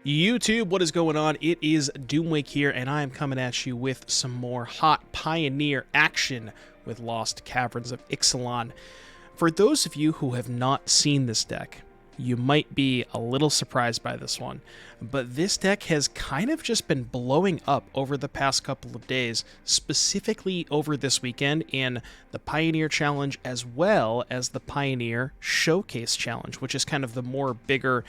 YouTube, what is going on? It is Doomwake here, and I am coming at you with some more hot Pioneer action with Lost Caverns of Ixalan. For those of you who have not seen this deck, you might be a little surprised by this one, but this deck has kind of just been blowing up over the past couple of days, specifically over this weekend in the Pioneer Challenge as well as the Pioneer Showcase Challenge, which is kind of the more bigger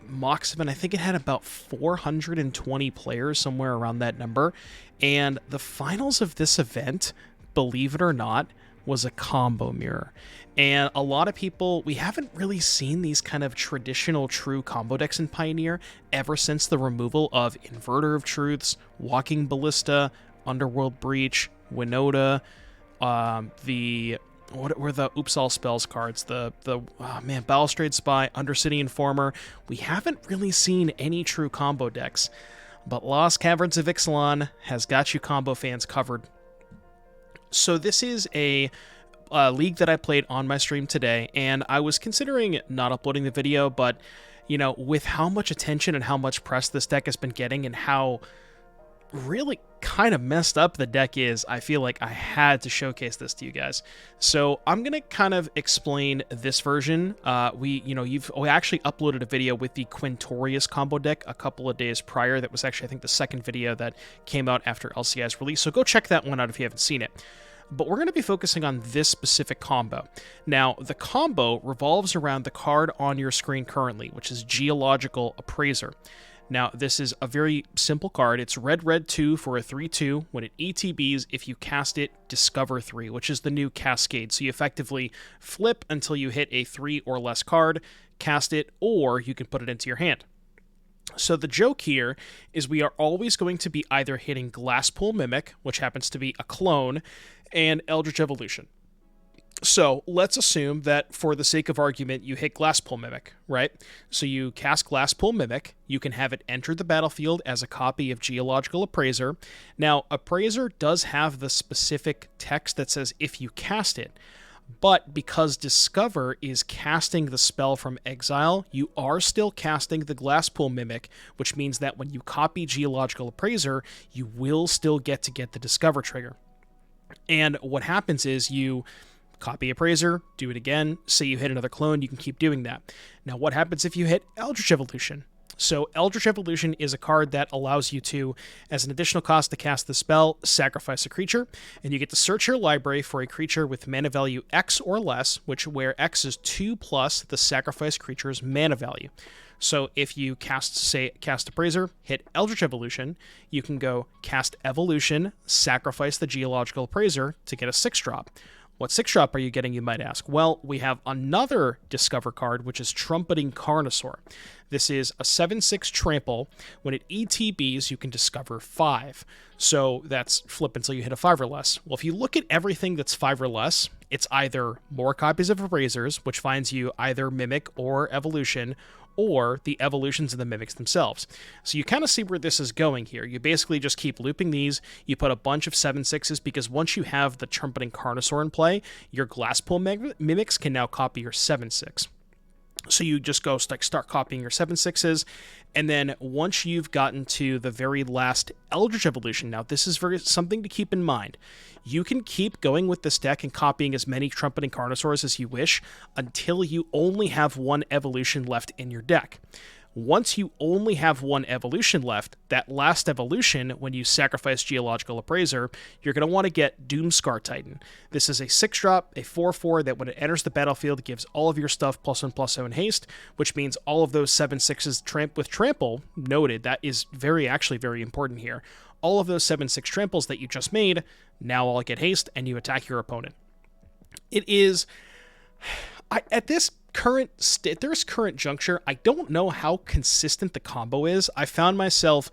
Mox event. I think it had about 420 players, somewhere around that number, and the finals of this event, believe it or not, was a combo mirror. And a lot of people, we haven't really seen these kind of traditional true combo decks in Pioneer ever since the removal of Inverter of Truths, Walking Ballista, Underworld Breach, Winota, what were the Oops All Spells cards? Balustrade Spy, Undercity Informer. We haven't really seen any true combo decks, but Lost Caverns of Ixalan has got you combo fans covered. So this is a league that I played on my stream today, and I was considering not uploading the video, but, you know, with how much attention and how much press this deck has been getting and how really kind of messed up the deck is, I feel like I had to showcase this to you guys. So I'm going to kind of explain this version. We actually uploaded a video with the Quintorius combo deck a couple of days prior. That was actually, I think, the second video that came out after LCI's release. So go check that one out if you haven't seen it. But we're going to be focusing on this specific combo. Now, the combo revolves around the card on your screen currently, which is Geological Appraiser. Now, this is a very simple card. It's red, 2 for a 3/2. When it ETBs, if you cast it, discover 3, which is the new cascade. So you effectively flip until you hit a 3 or less card, cast it, or you can put it into your hand. So the joke here is we are always going to be either hitting Glasspool Mimic, which happens to be a clone, and Eldritch Evolution. So let's assume that for the sake of argument, you hit Glasspool Mimic, right? So you cast Glasspool Mimic, you can have it enter the battlefield as a copy of Geological Appraiser. Now, Appraiser does have the specific text that says if you cast it, but because Discover is casting the spell from exile, you are still casting the Glasspool Mimic, which means that when you copy Geological Appraiser, you will still get the Discover trigger. And what happens is you copy Appraiser, do it again, say you hit another clone, you can keep doing that. Now, what happens if you hit Eldritch Evolution? So Eldritch Evolution is a card that allows you to, as an additional cost to cast the spell, sacrifice a creature, and you get to search your library for a creature with mana value X or less, where X is 2 plus the sacrificed creature's mana value. So if you cast Appraiser, hit Eldritch Evolution, you can go cast Evolution, sacrifice the Geological Appraiser to get a 6-drop. What 6-drop are you getting, you might ask? Well, we have another Discover card, which is Trumpeting Carnosaur. This is a 7/6 trample. When it ETBs, you can discover 5. So that's flip until you hit a 5 or less. Well, if you look at everything that's 5 or less, it's either more copies of Appraisers, which finds you either Mimic or Evolution, or the evolutions of the mimics themselves. So you kind of see where this is going here. You basically just keep looping these, you put a bunch of 7/6s, because once you have the Trumpeting Carnosaur in play, your Glasspool mimics can now copy your 7/6. So you just go start copying your 7/6s, and then once you've gotten to the very last Eldritch Evolution, now this is something to keep in mind. You can keep going with this deck and copying as many Trumpeting Carnosaurs as you wish until you only have one evolution left in your deck. Once you only have one evolution left, that last evolution, when you sacrifice Geological Appraiser, you're going to want to get Doomscar Titan. This is a 6-drop, a 4/4 that when it enters the battlefield gives all of your stuff +1/+0 haste, which means all of those 7/6s with trample, noted, that is actually very important here. All of those 7/6 tramples that you just made now all get haste, and you attack your opponent. It is... at this current juncture, I don't know how consistent the combo is. I found myself,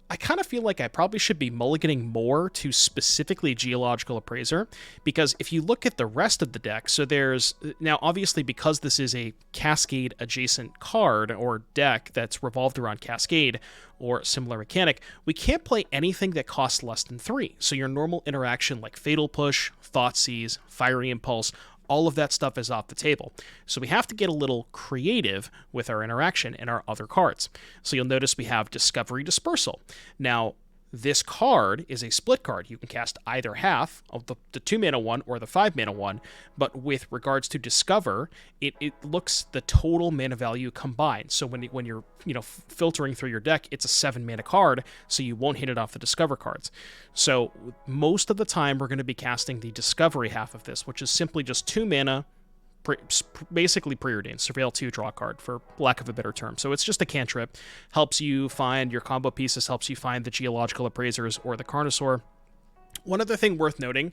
I kind of feel like I probably should be mulliganing more to specifically Geological Appraiser, because if you look at the rest of the deck, so there's, now obviously because this is a Cascade adjacent card or deck that's revolved around Cascade or similar mechanic, we can't play anything that costs less than 3. So your normal interaction like Fatal Push, Thoughtseize, Fiery Impulse, all of that stuff is off the table. So we have to get a little creative with our interaction and our other cards. So you'll notice we have Discovery Dispersal. Now, this card is a split card. You can cast either half of the 2-mana one or the 5-mana one, but with regards to Discover, it looks the total mana value combined. So when you're filtering through your deck, it's a 7-mana card, so you won't hit it off the Discover cards. So most of the time, we're going to be casting the Discovery half of this, which is simply just 2 mana, basically preordained, Surveil 2 draw card, for lack of a better term. So it's just a cantrip, helps you find your combo pieces, helps you find the Geological Appraisers or the Carnosaur. One other thing worth noting,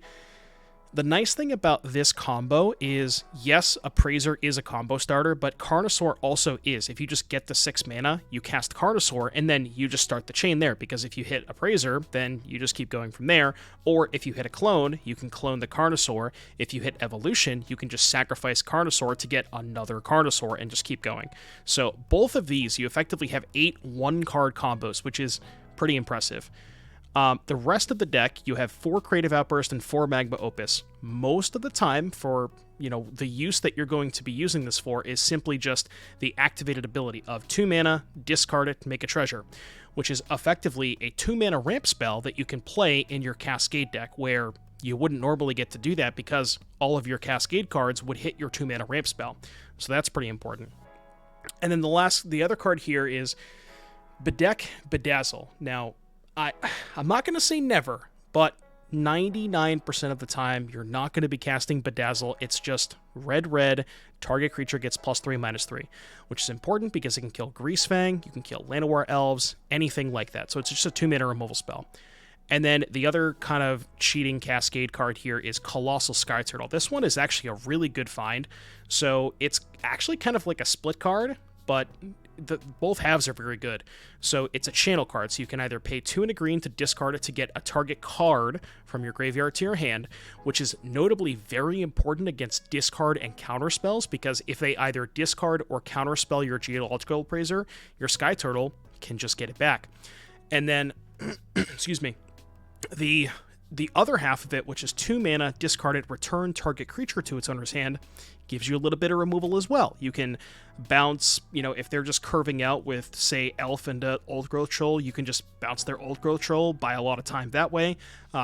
the nice thing about this combo is, yes, Appraiser is a combo starter, but Carnosaur also is. If you just get the 6 mana, you cast Carnosaur, and then you just start the chain there, because if you hit Appraiser, then you just keep going from there. Or if you hit a clone, you can clone the Carnosaur. If you hit Evolution, you can just sacrifice Carnosaur to get another Carnosaur and just keep going. So both of these, you effectively have 8 one-card combos, which is pretty impressive. The rest of the deck, you have 4 Creative Outburst and 4 Magma Opus. Most of the time, for the use that you're going to be using this for is simply just the activated ability of 2 mana, discard it, make a treasure, which is effectively a 2-mana ramp spell that you can play in your Cascade deck, where you wouldn't normally get to do that because all of your Cascade cards would hit your 2-mana ramp spell. So that's pretty important. And then the other card here is Bedeck Bedazzle. Now, I'm not going to say never, but 99% of the time, you're not going to be casting Bedazzle. It's just red, target creature gets +3/-3, which is important because it can kill Greasefang, you can kill Llanowar Elves, anything like that. So it's just a 2-mana removal spell. And then the other kind of cheating Cascade card here is Colossal Sky Turtle. This one is actually a really good find. So it's actually kind of like a split card, but both halves are very good. So it's a channel card, so you can either pay 2 and a green to discard it to get a target card from your graveyard to your hand, which is notably very important against discard and counter spells, because if they either discard or counterspell your Geological Appraiser, your Sky Turtle can just get it back. And then, excuse me, the other half of it, which is 2 mana, discard it, return target creature to its owner's hand, gives you a little bit of removal as well. You can bounce, if they're just curving out with, say, Elf and Old Growth Troll, you can just bounce their Old Growth Troll, buy a lot of time that way.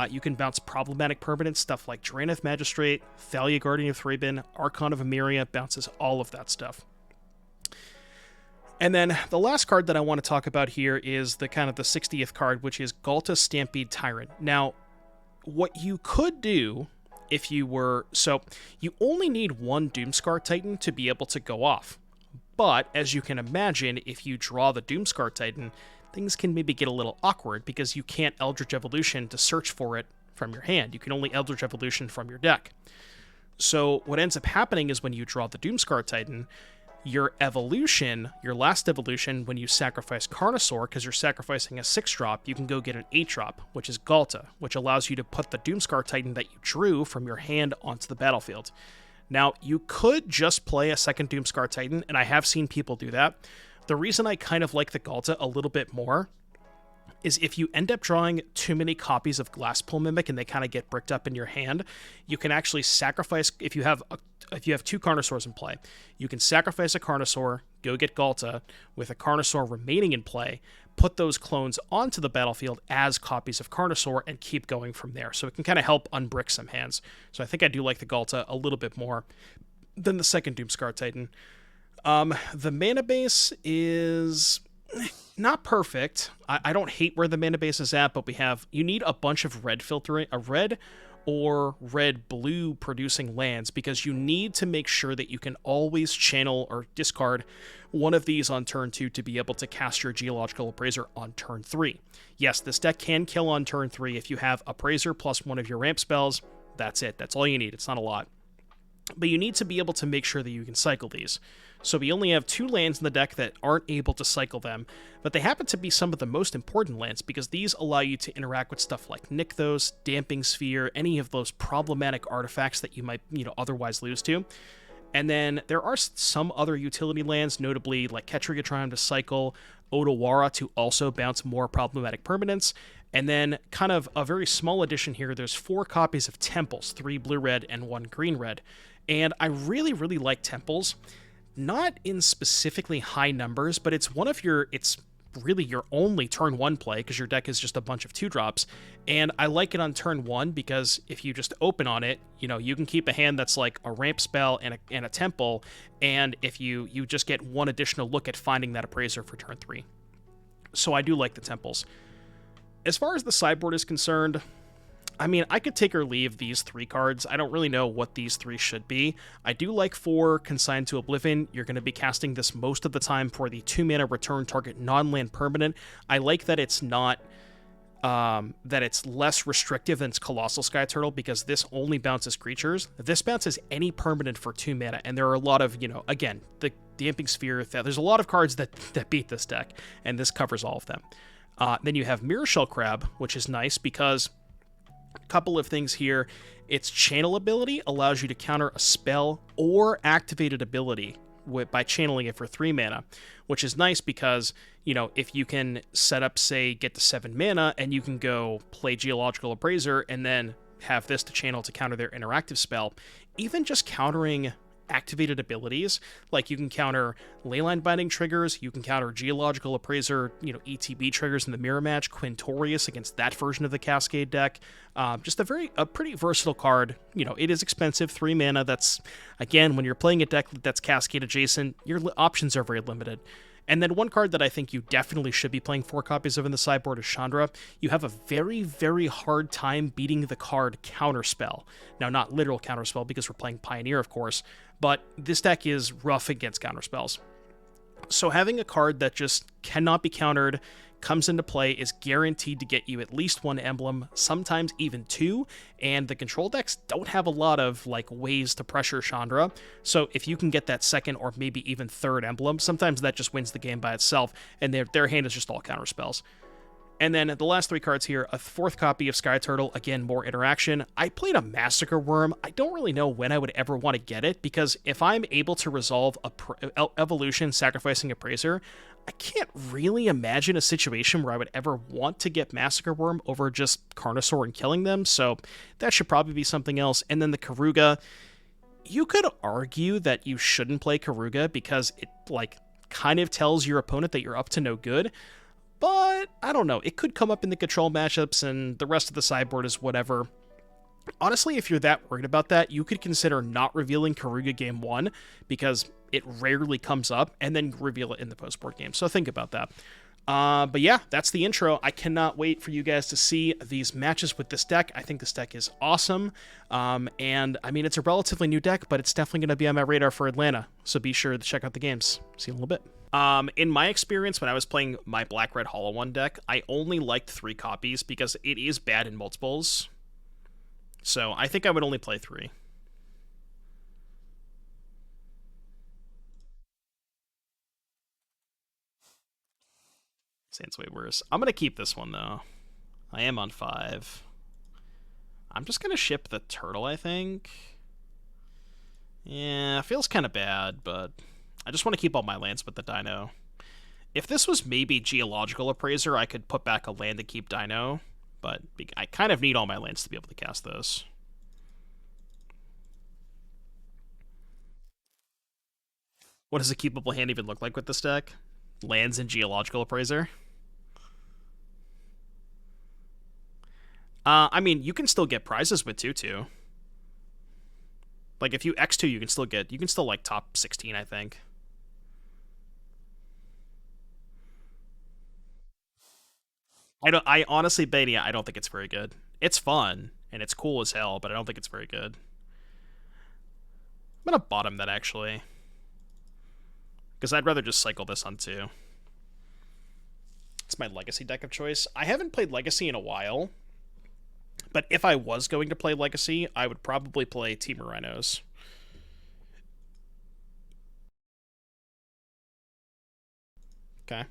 You can bounce problematic permanents, stuff like Drannith Magistrate, Thalia Guardian of Thraben, Archon of Emeria, bounces all of that stuff. And then the last card that I want to talk about here is the 60th card, which is Galta Stampede Tyrant. Now, what you could do if you were... So, you only need 1 Doomscar Titan to be able to go off. But, as you can imagine, if you draw the Doomscar Titan, things can maybe get a little awkward because you can't Eldritch Evolution to search for it from your hand. You can only Eldritch Evolution from your deck. So, what ends up happening is when you draw the Doomscar Titan, your evolution, your last evolution, when you sacrifice Carnosaur, because you're sacrificing a 6-drop, you can go get an 8-drop, which is Galta, which allows you to put the Doomscar Titan that you drew from your hand onto the battlefield. Now, you could just play a second Doomscar Titan, and I have seen people do that. The reason I kind of like the Galta a little bit more is if you end up drawing too many copies of Glasspool Mimic and they kind of get bricked up in your hand, you can actually sacrifice, if you have 2 Carnosaurs in play, you can sacrifice a Carnosaur, go get Galta, with a Carnosaur remaining in play, put those clones onto the battlefield as copies of Carnosaur, and keep going from there. So it can kind of help unbrick some hands. So I think I do like the Galta a little bit more than the second Doomscar Titan. The mana base is not perfect. I don't hate where the mana base is at, but you need a bunch of red filtering, a red or red-blue producing lands, because you need to make sure that you can always channel or discard one of these on turn 2 to be able to cast your Geological Appraiser on turn 3. Yes, this deck can kill on turn 3 if you have Appraiser plus one of your ramp spells. That's it. That's all you need. It's not a lot. But you need to be able to make sure that you can cycle these. So we only have 2 lands in the deck that aren't able to cycle them, but they happen to be some of the most important lands because these allow you to interact with stuff like Nykthos, Damping Sphere, any of those problematic artifacts that you might, otherwise lose to. And then there are some other utility lands, notably like Ketrigatron to cycle, Odawara to also bounce more problematic permanents, and then kind of a very small addition here, there's 4 copies of Temples, 3 blue-red and 1 green-red. And I really, really like temples. Not in specifically high numbers, but it's one of your, it's really your only turn one play because your deck is just a bunch of 2-drops. And I like it on turn one because if you just open on it, you know, you can keep a hand that's like a ramp spell and a temple. And if you just get one additional look at finding that appraiser for turn three. So I do like the temples. As far as the sideboard is concerned, I mean, I could take or leave these 3 cards. I don't really know what these 3 should be. I do like 4 Consigned to Oblivion. You're going to be casting this most of the time for the 2-mana return target non-land permanent. I like that it's not, that it's less restrictive than Colossal Sky Turtle because this only bounces creatures. This bounces any permanent for 2 mana, and there are a lot of, you know, again, the Damping Sphere, there's a lot of cards that beat this deck, and this covers all of them. Then you have Mirror Shell Crab, which is nice because a couple of things here. Its channel ability allows you to counter a spell or activated ability by channeling it for 3 mana, which is nice because, you know, if you can set up, say, get to 7 mana, and you can go play Geological Appraiser and then have this to channel to counter their interactive spell, even just countering activated abilities, like you can counter Leyline Binding triggers, you can counter Geological Appraiser, you know, ETB triggers in the mirror match, Quintorius against that version of the Cascade deck. Just a pretty versatile card. You know, it is expensive, 3 mana. That's, again, when you're playing a deck that's Cascade adjacent, your options are very limited. And then one card that I think you definitely should be playing 4 copies of in the sideboard is Chandra. You have a very, very hard time beating the card Counterspell. Now, not literal Counterspell because we're playing Pioneer, of course, but this deck is rough against Counterspells. So having a card that just cannot be countered, comes into play, is guaranteed to get you at least 1 emblem, sometimes even 2, and the control decks don't have a lot of like ways to pressure Chandra, so if you can get that 2nd or maybe even 3rd emblem, sometimes that just wins the game by itself, and their hand is just all counter spells. And then the last 3 cards here, a 4th copy of Sky Turtle, again, more interaction. I played a Massacre Worm. I don't really know when I would ever want to get it, because if I'm able to resolve Evolution sacrificing Appraiser, I can't really imagine a situation where I would ever want to get Massacre Worm over just Carnosaur and killing them, so that should probably be something else. And then the Karuga, you could argue that you shouldn't play Karuga because it, like, kind of tells your opponent that you're up to no good, but I don't know. It could come up in the control matchups, and the rest of the sideboard is whatever. Honestly, if you're that worried about that, you could consider not revealing Karuga game 1, because it rarely comes up, and then reveal it in the post-board game. So think about that. But yeah, that's the intro. I cannot wait for you guys to see these matches with this deck. I think this deck is awesome. And I mean, it's a relatively new deck, but it's definitely going to be on my radar for Atlanta. So be sure to check out the games. See you in a little bit. In my experience, when I was playing my Black-Red Hollow 1 deck, I only liked 3 copies because it is bad in multiples. So I think I would only play 3. Sounds way worse. I'm going to keep this one, though. I am on 5. I'm just going to ship the turtle, I think. Yeah, feels kind of bad, but I just want to keep all my lands with the Dino. If this was maybe Geological Appraiser, I could put back a land to keep Dino, but I kind of need all my lands to be able to cast those. What does a keepable hand even look like with this deck? Lands and Geological Appraiser? I mean, you can still get prizes with 2/2. Like, if you X2, you can still like top 16, I think. I honestly, Bania, I don't think it's very good. It's fun, and it's cool as hell, but I don't think it's very good. I'm gonna bottom that, actually, because I'd rather just cycle this on 2. It's my Legacy deck of choice. I haven't played Legacy in a while, but if I was going to play Legacy, I would probably play Temur Rhinos. Okay. Are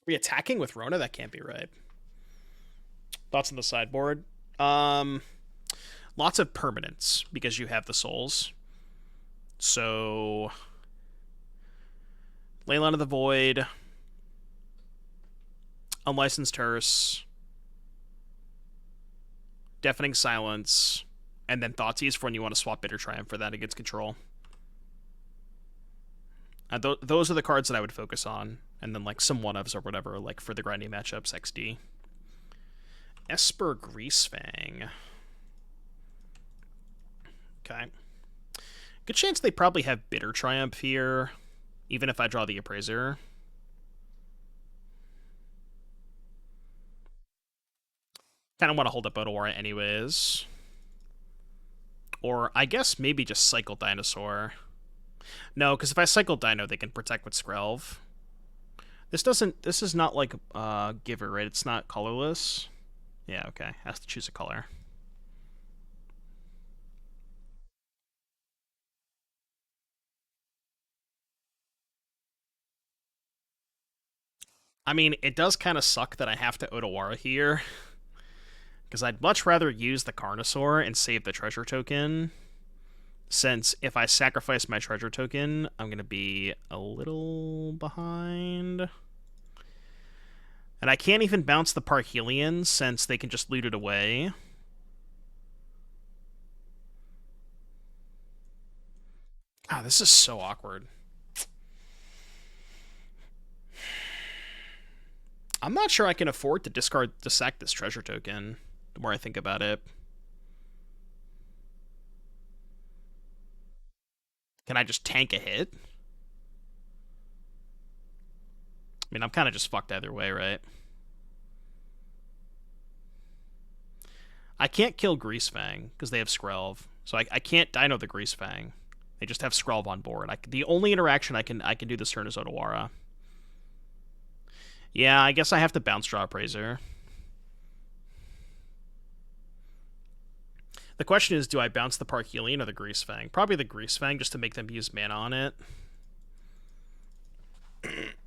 we attacking with Rona? That can't be right. Thoughts on the sideboard? Lots of permanents because you have the souls. So, Leyline of the Void, Unlicensed Hearse, Deafening Silence, and then Thoughtseize for when you want to swap Bitter Triumph for that against control. Those are the cards that I would focus on, and then like some one-ofs or whatever, like for the grinding matchups, XD. Esper Greasefang. Okay. Good chance they probably have Bitter Triumph here, even if I draw the Appraiser. Kind of want to hold up Otawara anyways. Or I guess maybe just cycle Dinosaur. No, because if I cycle Dino, they can protect with Skrelv. This is not like Giver, right? It's not colorless. Yeah, okay. Has to choose a color. I mean, it does kind of suck that I have to Otawara here. Because I'd much rather use the Carnosaur and save the treasure token. Since if I sacrifice my treasure token, I'm going to be a little behind. And I can't even bounce the Parhelion since they can just loot it away. God, this is so awkward. I'm not sure I can afford to sack this treasure token, the more I think about it. Can I just tank a hit? I mean, I'm kind of just fucked either way, right? I can't kill Greasefang because they have Skrelv, so I can't Dino the Greasefang. They just have Skrelv on board. The only interaction I can do this turn is Otawara. Yeah, I guess I have to bounce draw Appraiser. The question is, do I bounce the Parhelion or the Greasefang? Probably the Greasefang, just to make them use mana on it.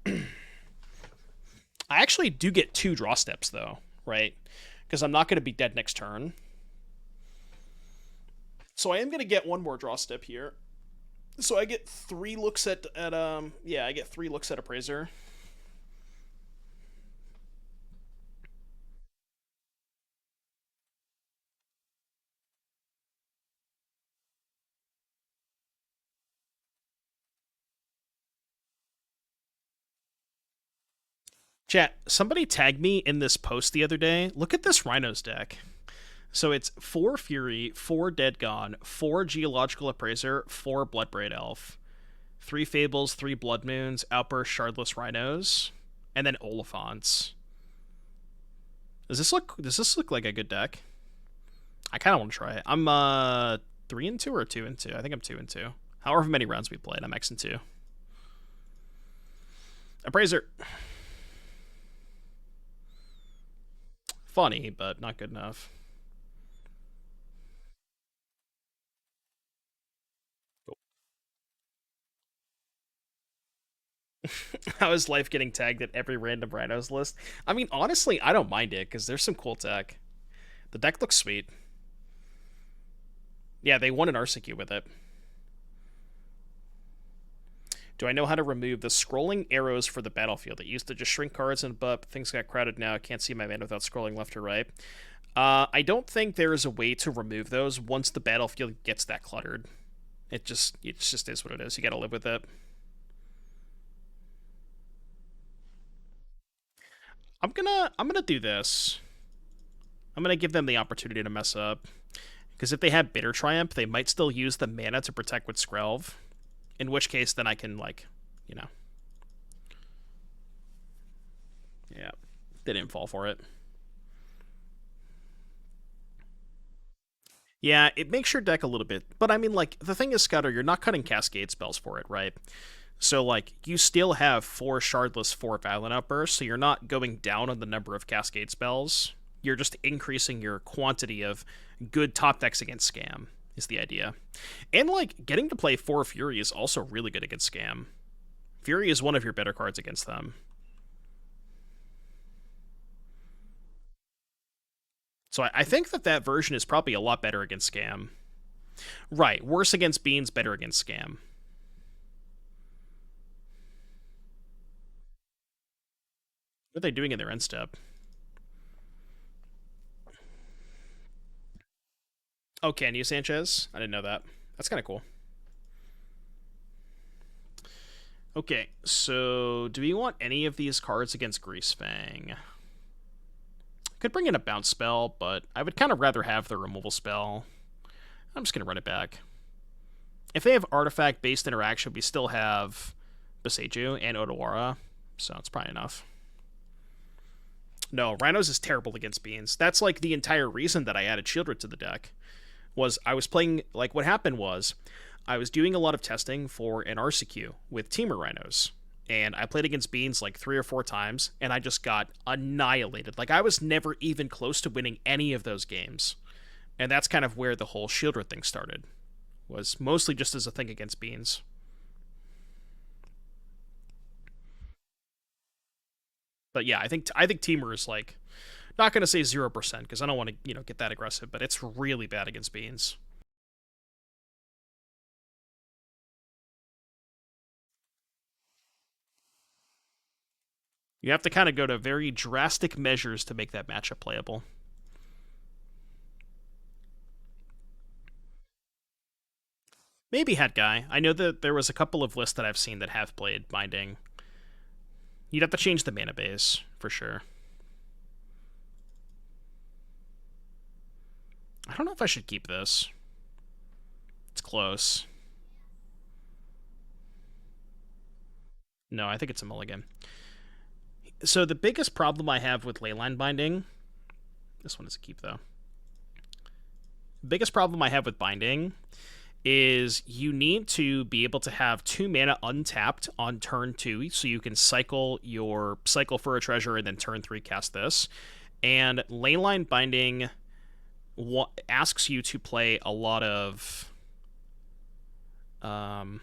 I actually do get 2 draw steps, though, right? Because I'm not going to be dead next turn. So I am going to get 1 more draw step here. So I get 3 looks at yeah, I get 3 looks at Appraiser. Chat, somebody tagged me in this post the other day. Look at this Rhinos deck. So it's 4 Fury, 4 Dead Gone, 4 Geological Appraiser, 4 Bloodbraid Elf, 3 Fables, 3 Blood Moons, Outburst, Shardless Rhinos, and then Oliphants. Does this look like a good deck? I kind of want to try it. I'm 3-2 or 2-2. I think I'm 2-2. However many rounds we played, I'm X-2. Appraiser. Funny, but not good enough. How is life getting tagged at every random Rhinos list? I mean, honestly, I don't mind it, because there's some cool tech. The deck looks sweet. Yeah, they won an RCQ with it. Do I know how to remove the scrolling arrows for the battlefield? It used to just shrink cards, but things got crowded now. I can't see my mana without scrolling left or right. I don't think there is a way to remove those once the battlefield gets that cluttered. It just is what it is. You gotta live with it. I'm gonna do this. I'm gonna give them the opportunity to mess up. Because if they have Bitter Triumph, they might still use the mana to protect with Skrelv. In which case, then I can, like, you know. Yeah, they didn't fall for it. Yeah, it makes your deck a little bit. But I mean, like, the thing is, Scudder, you're not cutting Cascade spells for it, right? So, like, you still have 4 Shardless, 4 Violent Outbursts, so you're not going down on the number of Cascade spells. You're just increasing your quantity of good top decks against Scam, is the idea. And, like, getting to play 4 Fury is also really good against Scam. Fury is one of your better cards against them. So I think that version is probably a lot better against Scam. Right, worse against Beans, better against Scam. What are they doing in their end step? Oh, can you, Sanchez? I didn't know that. That's kind of cool. Okay, so do we want any of these cards against Greasefang? Could bring in a bounce spell, but I would kind of rather have the removal spell. I'm just going to run it back. If they have artifact-based interaction, we still have Boseiju and Odawara, so it's probably enough. No, Rhinos is terrible against Beans. That's like the entire reason that I added Shieldred to the deck. Was I was playing, like, what happened was I was doing a lot of testing for an RCQ with Temur Rhinos, and I played against Beans like 3 or 4 times, and I just got annihilated. Like, I was never even close to winning any of those games. And that's kind of where the whole Shieldred thing started. Was mostly just as a thing against Beans. But yeah, I think Temur is like not going to say 0% because I don't want to get that aggressive, but it's really bad against Beans. You have to kind of go to very drastic measures to make that matchup playable. Maybe Head Guy. I know that there was a couple of lists that I've seen that have played Binding. You'd have to change the mana base, for sure. I don't know if I should keep this. It's close. No, I think it's a mulligan. So the biggest problem I have with Leyline Binding... This one is a keep, though. The biggest problem I have with Binding is you need to be able to have 2 mana untapped on turn 2, so you can cycle for a treasure and then turn 3 cast this. And Leyline Binding asks you to play a lot of Leyline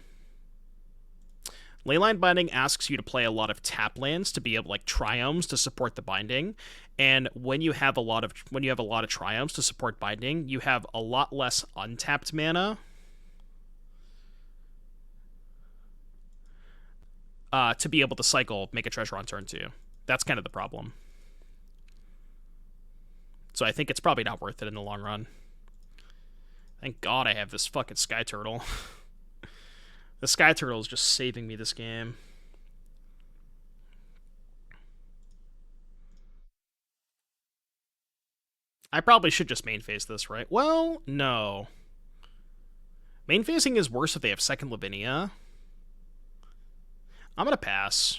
Binding asks you to play a lot of tap lands to be able, like, triomes to support the binding. And when you have a lot of triomes to support binding, you have a lot less untapped mana to be able to cycle, make a treasure on turn 2. That's kind of the problem. So I think it's probably not worth it in the long run. Thank God I have this fucking Sky Turtle. The Sky Turtle is just saving me this game. I probably should just main phase this, right? Well, no. Main phasing is worse if they have second Lavinia. I'm gonna pass.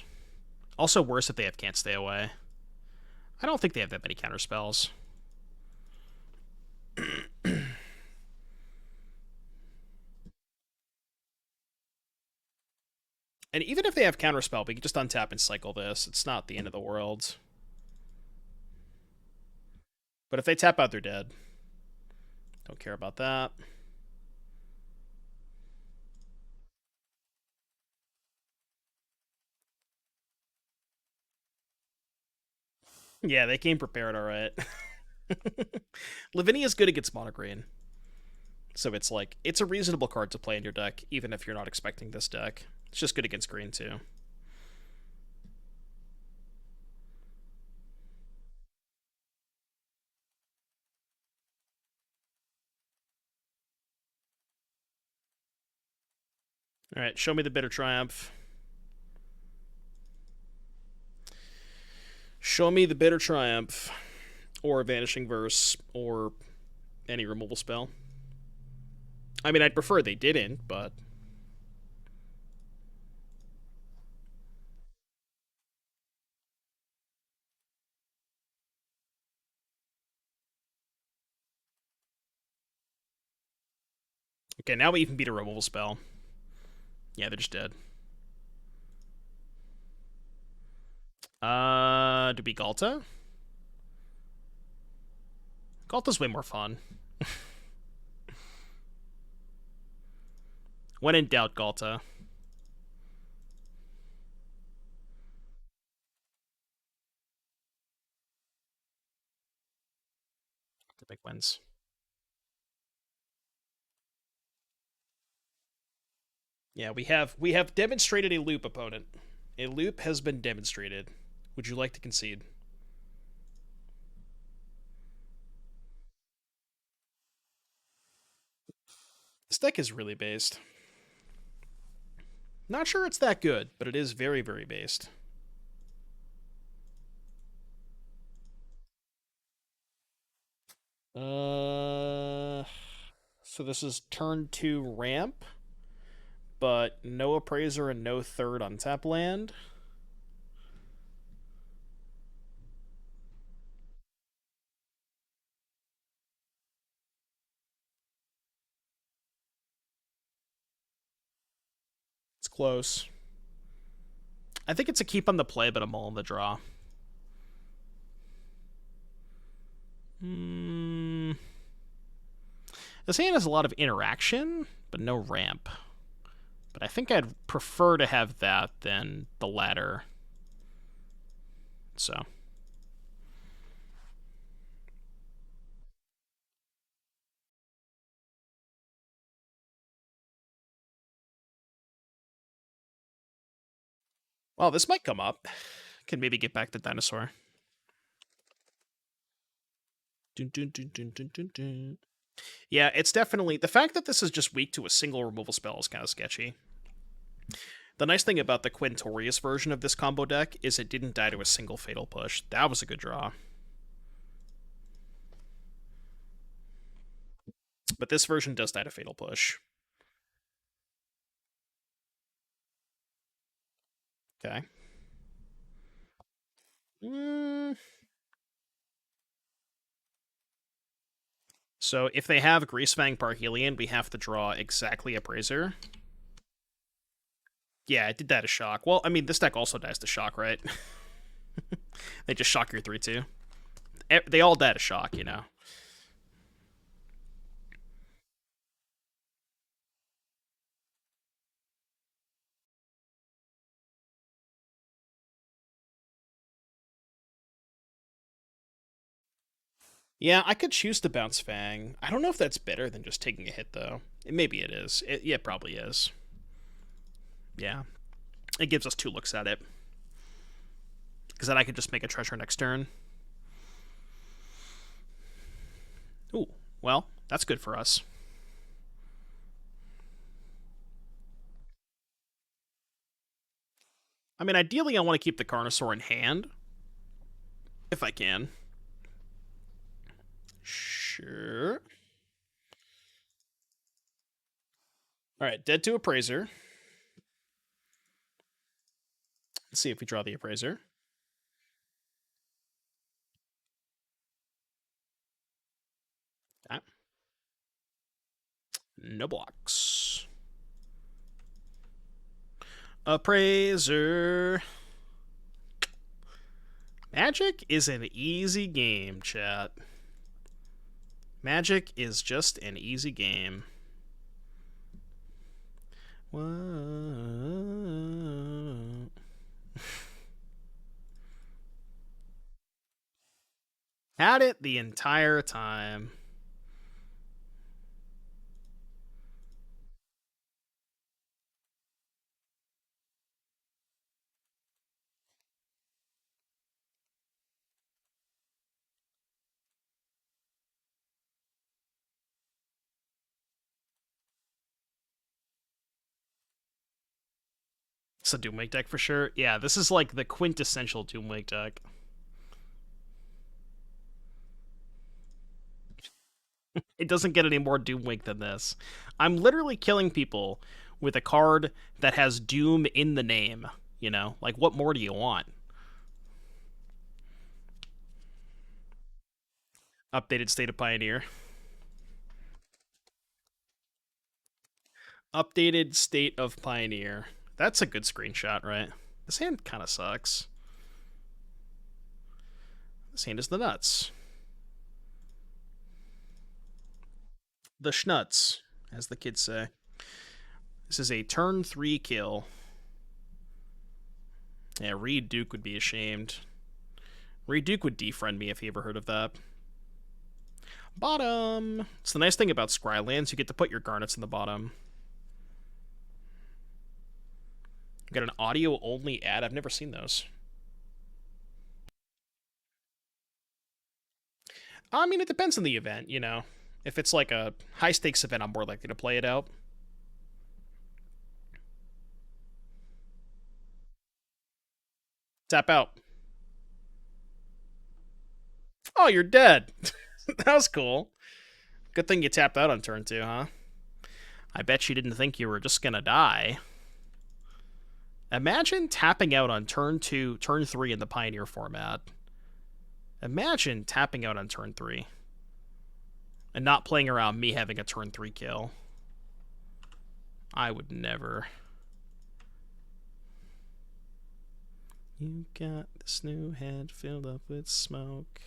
Also worse if they have Can't Stay Away. I don't think they have that many counter spells. And even if they have counterspell, we can just untap and cycle this. It's not the end of the world. But if they tap out, they're dead. Don't care about that. Yeah, they came prepared, all right. Lavinia is good against mono green. So it's like, it's a reasonable card to play in your deck, even if you're not expecting this deck. It's just good against green, too. Alright, show me the Bitter Triumph. Show me the Bitter Triumph, or Vanishing Verse, or any removal spell. I mean, I'd prefer they didn't, but... Okay, now we even beat a removal spell. Yeah, they're just dead. To be Galta? Galta's way more fun. When in doubt, Galta. The big wins. Yeah, we have demonstrated a loop opponent. A loop has been demonstrated. Would you like to concede? This deck is really based. Not sure it's that good, but it is very, very based. So this is turn 2 ramp, but no Appraiser and no third on tap land. It's close. I think it's a keep on the play, but a mull on the draw. This hand has a lot of interaction, but no ramp. But I think I'd prefer to have that than the latter. So. Well, this might come up. Can maybe get back to dinosaur. Dun, dun, dun, dun, dun, dun, dun. Yeah, it's definitely... The fact that this is just weak to a single removal spell is kind of sketchy. The nice thing about the Quintorius version of this combo deck is it didn't die to a single Fatal Push. That was a good draw. But this version does die to Fatal Push. Okay. So if they have Greasefang Parhelion, we have to draw exactly Appraiser. Yeah, it did die to Shock. Well, I mean, this deck also dies to Shock, right? They just shock your 3-2. They all die to Shock, you know. Yeah, I could choose to bounce Fang. I don't know if that's better than just taking a hit, though. Maybe it is. Yeah, it probably is. Yeah. It gives us 2 looks at it. Because then I could just make a treasure next turn. Ooh, well, that's good for us. I mean, ideally I want to keep the Carnosaur in hand. If I can. Sure. Alright, dead to Appraiser. Let's see if we draw the Appraiser. Okay. No blocks. Appraiser. Magic is an easy game, chat. Magic is just an easy game. What? Had it the entire time. It's a Doomwake deck for sure. Yeah, this is like the quintessential Doomwake deck. It doesn't get any more Doomwake than this. I'm literally killing people with a card that has Doom in the name. You know? Like, what more do you want? Updated State of Pioneer. Updated State of Pioneer. That's a good screenshot, right? This hand kind of sucks. This hand is the nuts. The schnuts, as the kids say. This is a turn 3 kill. Yeah, Reed Duke would be ashamed. Reed Duke would defriend me if he ever heard of that. Bottom. It's the nice thing about Scrylands, you get to put your garnets in the bottom. You got an audio-only ad? I've never seen those. I mean, it depends on the event, you know. If it's like a high stakes event, I'm more likely to play it out. Tap out. Oh, you're dead. That was cool. Good thing you tapped out on turn 2, huh? I bet you didn't think you were just gonna die. Imagine tapping out on turn 2, turn 3 in the Pioneer format. Imagine tapping out on turn 3. And not playing around me having a turn 3 kill. I would never. You got this new head filled up with smoke.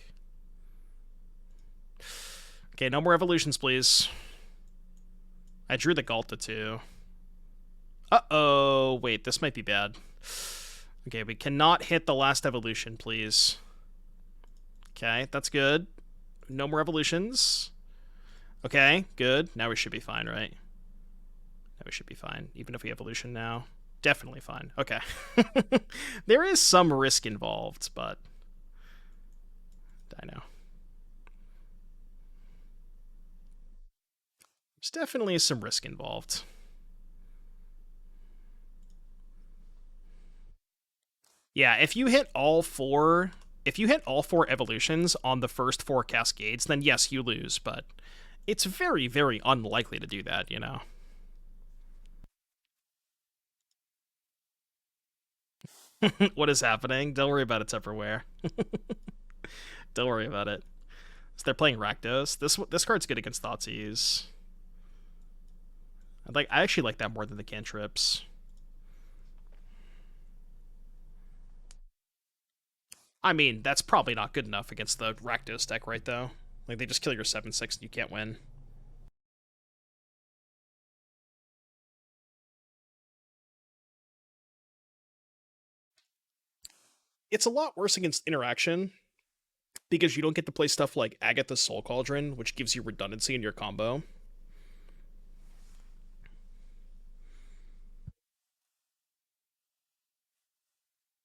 Okay, no more evolutions, please. I drew the Galta too. Uh-oh. Wait, this might be bad. Okay, we cannot hit the last evolution, please. Okay, that's good. No more evolutions. Okay, good. Now we should be fine, right? Now we should be fine. Even if we evolution now. Definitely fine. Okay. There is some risk involved, but I know. There's definitely some risk involved. Yeah, if you hit all four evolutions on the first 4 cascades, then yes, you lose, but it's very, very unlikely to do that, you know. What is happening? Don't worry about it, Tupperware. Don't worry about it. So they're playing Rakdos. This card's good against Thoughtseize. I actually like that more than the cantrips. I mean, that's probably not good enough against the Rakdos deck, right, though? Like, they just kill your 7/6 and you can't win. It's a lot worse against interaction because you don't get to play stuff like Agatha's Soul Cauldron, which gives you redundancy in your combo.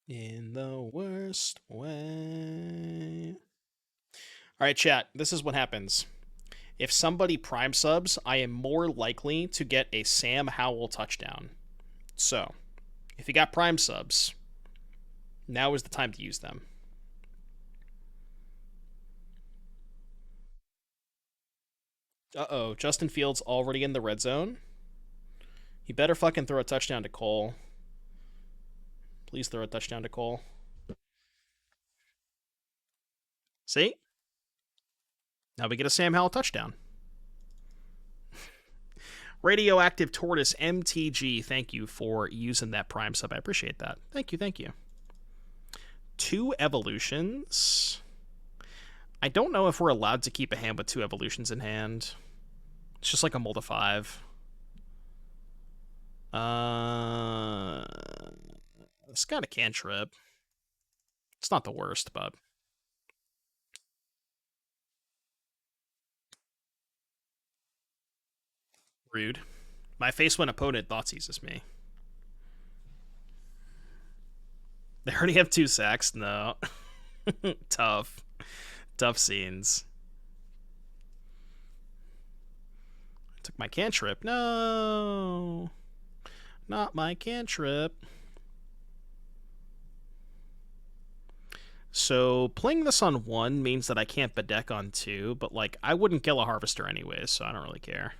In the worst way. Alright, chat, this is what happens. If somebody prime subs, I am more likely to get a Sam Howell touchdown. So, if you got prime subs, now is the time to use them. Uh-oh, Justin Fields already in the red zone. He better fucking throw a touchdown to Cole. Please throw a touchdown to Cole. See? Now we get a Sam Howell touchdown. Radioactive Tortoise MTG, thank you for using that prime sub. I appreciate that. Thank you, thank you. 2 evolutions. I don't know if we're allowed to keep a hand with 2 evolutions in hand. It's just like a mold of 5. It's got a cantrip. It's not the worst, but rude. My face when opponent Thoughtseizes me. They already have 2 sacks? No. Tough. Tough scenes. I took my cantrip. No. Not my cantrip. So playing this on 1 means that I can't bedeck on 2, but like I wouldn't kill a Harvester anyways, so I don't really care.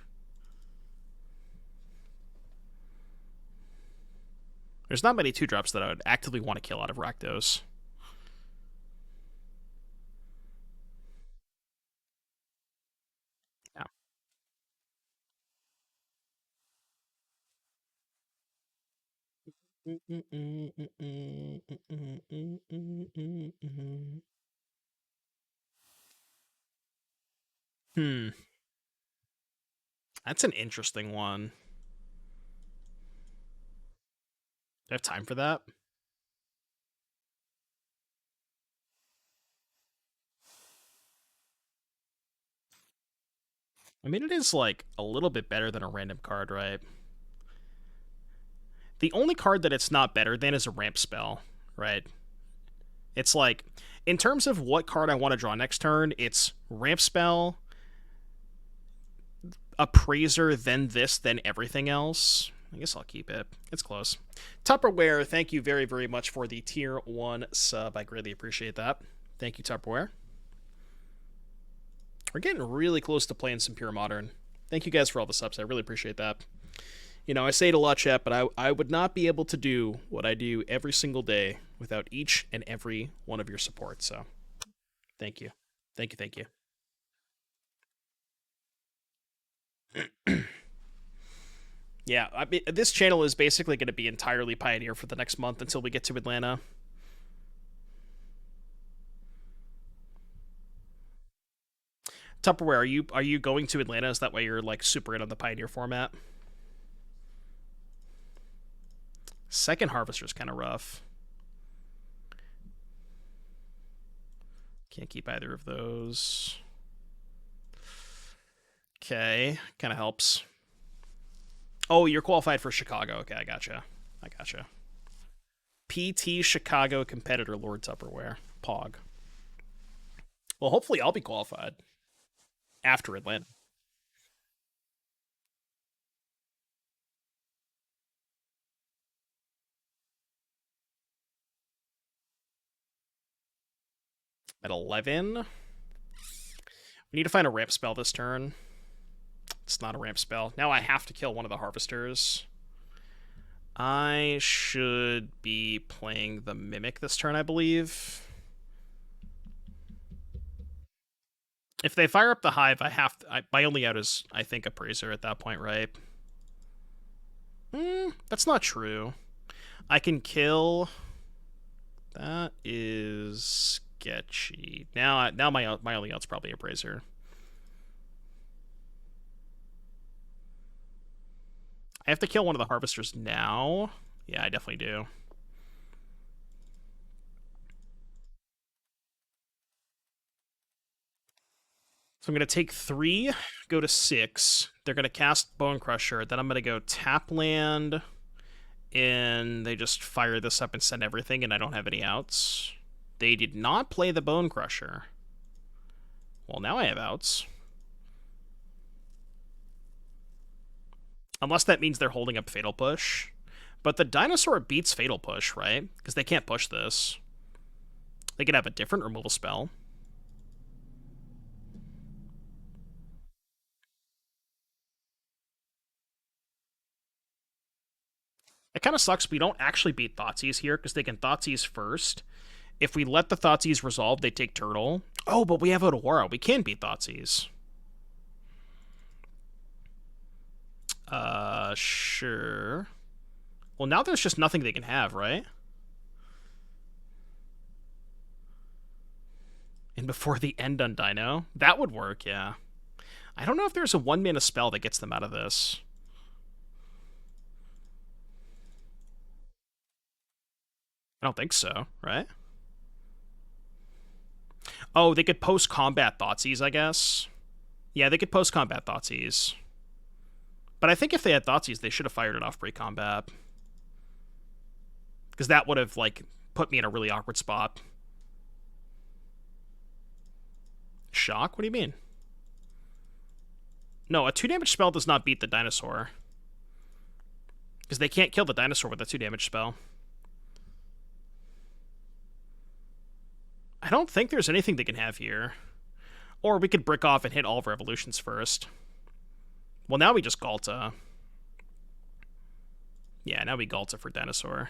There's not many 2-drops that I would actively want to kill out of Rakdos. Yeah. That's an interesting one. Do I have time for that? I mean, it is, like, a little bit better than a random card, right? The only card that it's not better than is a ramp spell, right? It's like, in terms of what card I want to draw next turn, it's Ramp spell, Appraiser, then this, then everything else. I guess I'll keep it. It's close. Tupperware, thank you very, very much for the tier 1 sub. I greatly appreciate that. Thank you, Tupperware. We're getting really close to playing some Pure Modern. Thank you guys for all the subs. I really appreciate that. You know, I say it a lot, chat, but I would not be able to do what I do every single day without each and every one of your support. So, thank you. Thank you, thank you. Yeah, I mean, this channel is basically going to be entirely Pioneer for the next month until we get to Atlanta. Tupperware, are you going to Atlanta? Is that why you're like super in on the Pioneer format? Second Harvester's kind of rough. Can't keep either of those. Okay, kind of helps. Oh, you're qualified for Chicago. Okay, I gotcha. PT Chicago competitor, Lord Tupperware. Pog. Well, hopefully I'll be qualified after Atlanta. At 11. We need to find a ramp spell this turn. It's not a ramp spell. Now I have to kill one of the Harvesters. I should be playing the Mimic this turn, I believe. If they fire up the Hive, I have to, my only out is, I think, Appraiser at that point, right? That's not true. I can kill... That is sketchy. Now my only out's probably Appraiser. I have to kill one of the Harvesters now. Yeah, I definitely do. So I'm going to take 3, go to 6. They're going to cast Bone Crusher. Then I'm going to go tap land, and they just fire this up and send everything, and I don't have any outs. They did not play the Bone Crusher. Well, now I have outs. Unless that means they're holding up Fatal Push. But the Dinosaur beats Fatal Push, right? Because they can't push this. They could have a different removal spell. It kind of sucks we don't actually beat Thoughtseize here, because they can Thoughtseize first. If we let the Thoughtseize resolve, they take Turtle. Oh, but we have Aurora. We can beat Thoughtseize. Sure. Well, now there's just nothing they can have, right? And before the end on Dino? That would work, yeah. I don't know if there's a 1-mana spell that gets them out of this. I don't think so, right? Oh, they could post-combat Thoughtseize, I guess. Yeah, they could post-combat Thoughtseize. But I think if they had Thoughtseize, they should have fired it off pre-combat. Because that would have, like, put me in a really awkward spot. Shock? What do you mean? No, a 2-damage spell does not beat the Dinosaur. Because they can't kill the Dinosaur with a 2-damage spell. I don't think there's anything they can have here. Or we could brick off and hit all of our evolutions first. Well, now we just Galta. Yeah, now we Galta for Dinosaur.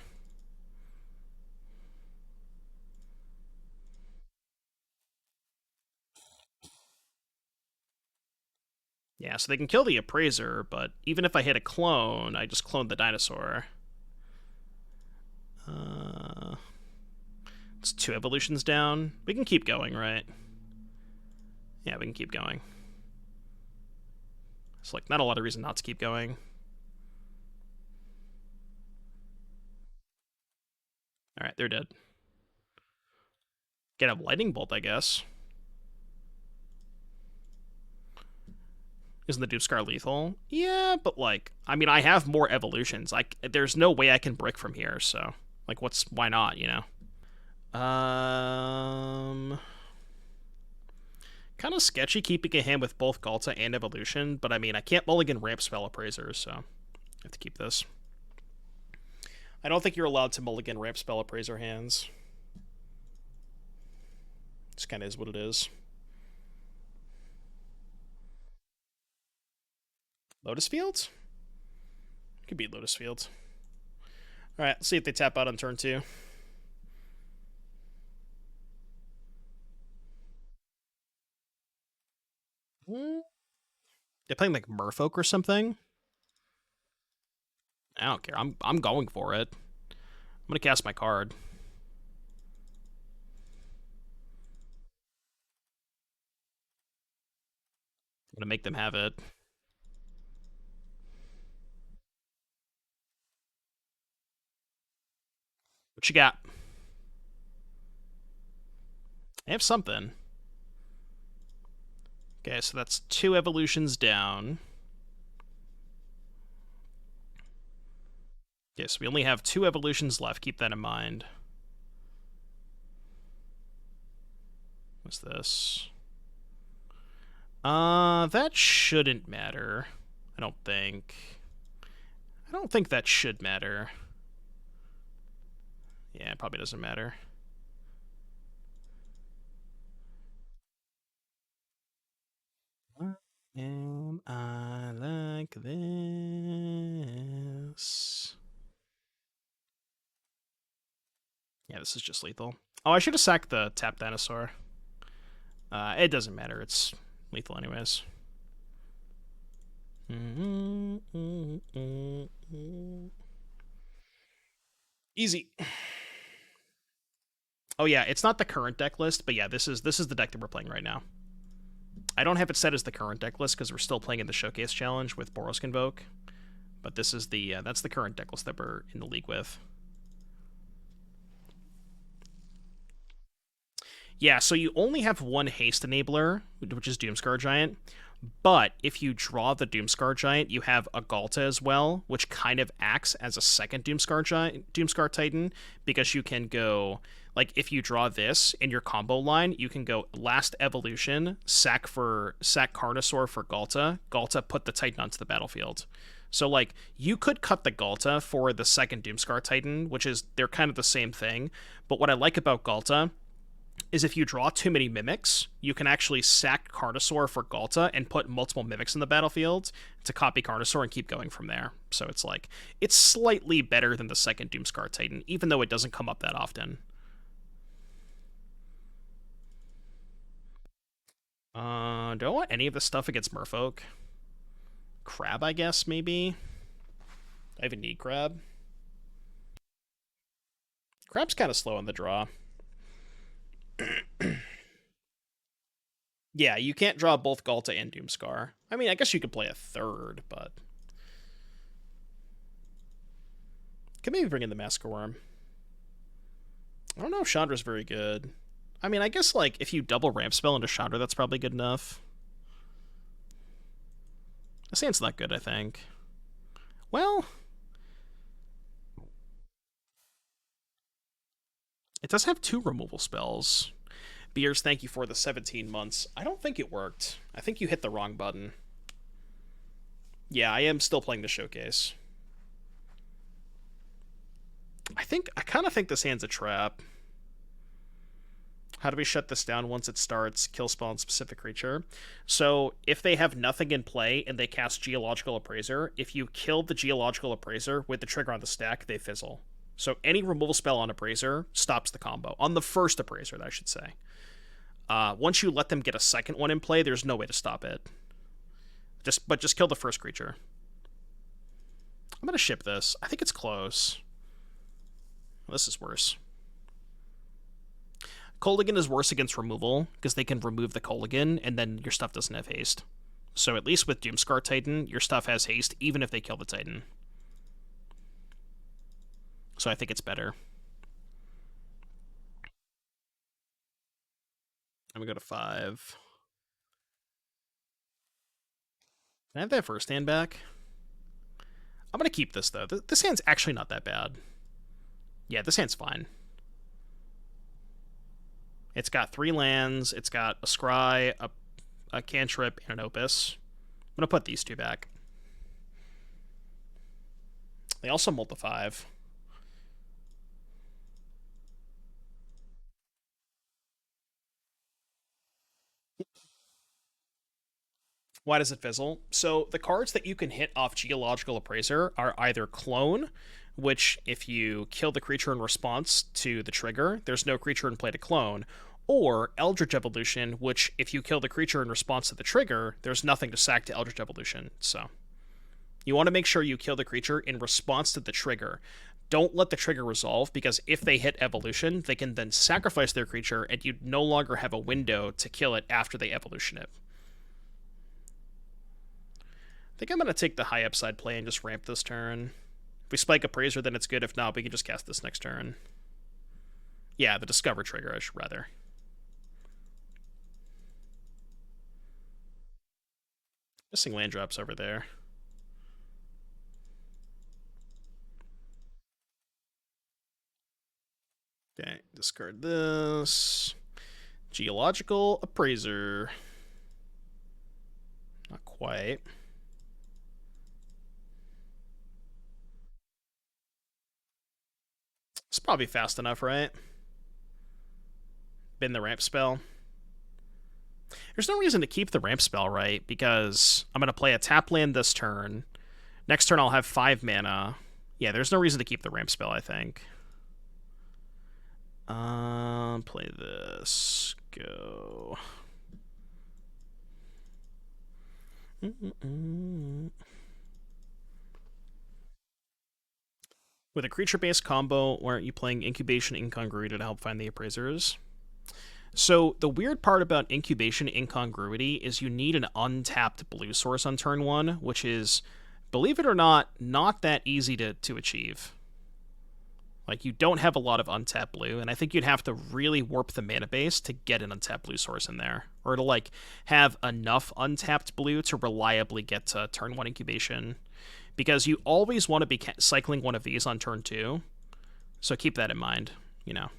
Yeah, so they can kill the Appraiser, but even if I hit a clone, I just cloned the Dinosaur. It's 2 evolutions down. We can keep going, right? Yeah, we can keep going. It's like not a lot of reason not to keep going. Alright, they're dead. Get a Lightning Bolt, I guess. Isn't the Doomscar lethal? Yeah, but like, I mean, I have more evolutions. There's no way I can brick from here, so like, why not, you know? Kind of sketchy keeping a hand with both Galta and Evolution, but I mean, I can't mulligan ramp spell Appraiser, so I have to keep this. I don't think you're allowed to mulligan ramp spell Appraiser hands. This kind of is what it is. Lotus Fields? Could be Lotus Fields. Alright, let's see if they tap out on turn 2. They're playing like Merfolk or something? I don't care. I'm going for it. I'm gonna cast my card. I'm gonna make them have it. What you got? I have something. Okay, so that's 2 evolutions down. Okay, so we only have 2 evolutions left. Keep that in mind. What's this? That shouldn't matter. I don't think. I don't think that should matter. Yeah, it probably doesn't matter. Am I like this? Yeah, this is just lethal. Oh, I should have sacked the tap dinosaur. It doesn't matter. It's lethal anyways. Easy. Oh yeah, it's not the current deck list, but yeah, this is the deck that we're playing right now. I don't have it set as the current deck list because we're still playing in the Showcase Challenge with Boros Convoke. But this is the that's the current deck list that we're in the league with. Yeah, so you only have one haste enabler, which is Doomscar Giant. But if you draw the Doomscar Giant, you have a Galta as well, which kind of acts as a second Doomscar Titan, because you can go, like, if you draw this in your combo line, you can go last evolution, sack Carnosaur for Galta, put the Titan onto the battlefield. So, like, you could cut the Galta for the second Doomscar Titan, which is, they're kind of the same thing. But what I like about Galta is if you draw too many Mimics, you can actually sack Carnosaur for Galta and put multiple Mimics in the battlefield to copy Carnosaur and keep going from there. So it's like, it's slightly better than the second Doomscar Titan, even though it doesn't come up that often. Don't want any of this stuff against Merfolk. Crab, I guess, maybe? I even need Crab. Crab's kind of slow on the draw. Yeah, you can't draw both Galta and Doomscar. I mean, I guess you could play a third, but... Could maybe bring in the Massacre Worm. I don't know if Chandra's very good. I mean, I guess, like, if you double ramp spell into Chandra, that's probably good enough. This hand's not good, I think. Well... It does have 2 removal spells. Beers, thank you for the 17 months. I don't think it worked. I think you hit the wrong button. Yeah, I am still playing the Showcase. I kind of think this hand's a trap. How do we shut this down once it starts? Kill spawn specific creature. So if they have nothing in play and they cast Geological Appraiser, if you kill the Geological Appraiser with the trigger on the stack, they fizzle. So any removal spell on Appraiser stops the combo. On the first Appraiser, I should say. Once you let them get a second one in play, there's no way to stop it. But just kill the first creature. I'm going to ship this. I think it's close. This is worse. Kolaghan is worse against removal, because they can remove the Kolaghan, and then your stuff doesn't have haste. So at least with Doomscar Titan, your stuff has haste, even if they kill the Titan. So I think it's better. I'm going to go to 5. Can I have that first hand back? I'm going to keep this, though. This hand's actually not that bad. Yeah, this hand's fine. It's got 3 lands. It's got a Scry, a cantrip, and an opus. I'm going to put these two back. They also multi 5. Why does it fizzle? So the cards that you can hit off Geological Appraiser are either Clone, which if you kill the creature in response to the trigger, there's no creature in play to clone, or Eldritch Evolution, which if you kill the creature in response to the trigger, there's nothing to sack to Eldritch Evolution. So you want to make sure you kill the creature in response to the trigger. Don't let the trigger resolve, because if they hit evolution, they can then sacrifice their creature, and you no longer have a window to kill it after they evolution it. I think I'm going to take the high upside play and just ramp this turn. If we spike Appraiser, then it's good. If not, we can just cast this next turn. Yeah, the Discover trigger, I should rather. Missing land drops over there. Okay, discard this. Geological Appraiser. Not quite. It's probably fast enough, right? Been the ramp spell. There's no reason to keep the ramp spell, right? Because I'm going to play a tap land this turn. Next turn I'll have 5 mana. Yeah, there's no reason to keep the ramp spell, I think. Play this. Go. With a creature-based combo, why aren't you playing Incubation Incongruity to help find the Appraisers? So the weird part about Incubation Incongruity is you need an untapped blue source on turn 1, which is, believe it or not that easy to achieve. Like, you don't have a lot of untapped blue, and I think you'd have to really warp the mana base to get an untapped blue source in there, or to, like, have enough untapped blue to reliably get to turn 1 Incubation, because you always want to be cycling one of these on turn 2, so keep that in mind, you know.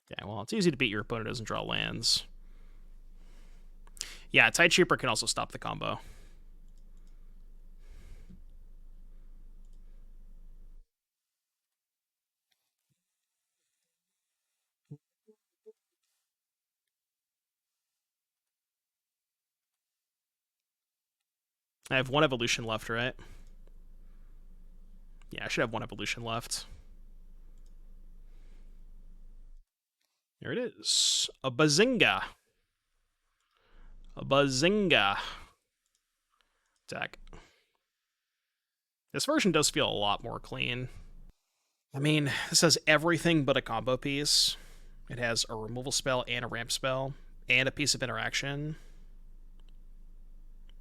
Yeah, well, it's easy to beat your opponent doesn't draw lands. Yeah, Tide Trooper can also stop the combo. I have 1 evolution left, right? Yeah, I should have 1 evolution left. There it is. A Bazinga. A Bazinga. Attack. This version does feel a lot more clean. I mean, this has everything but a combo piece. It has a removal spell and a ramp spell and a piece of interaction.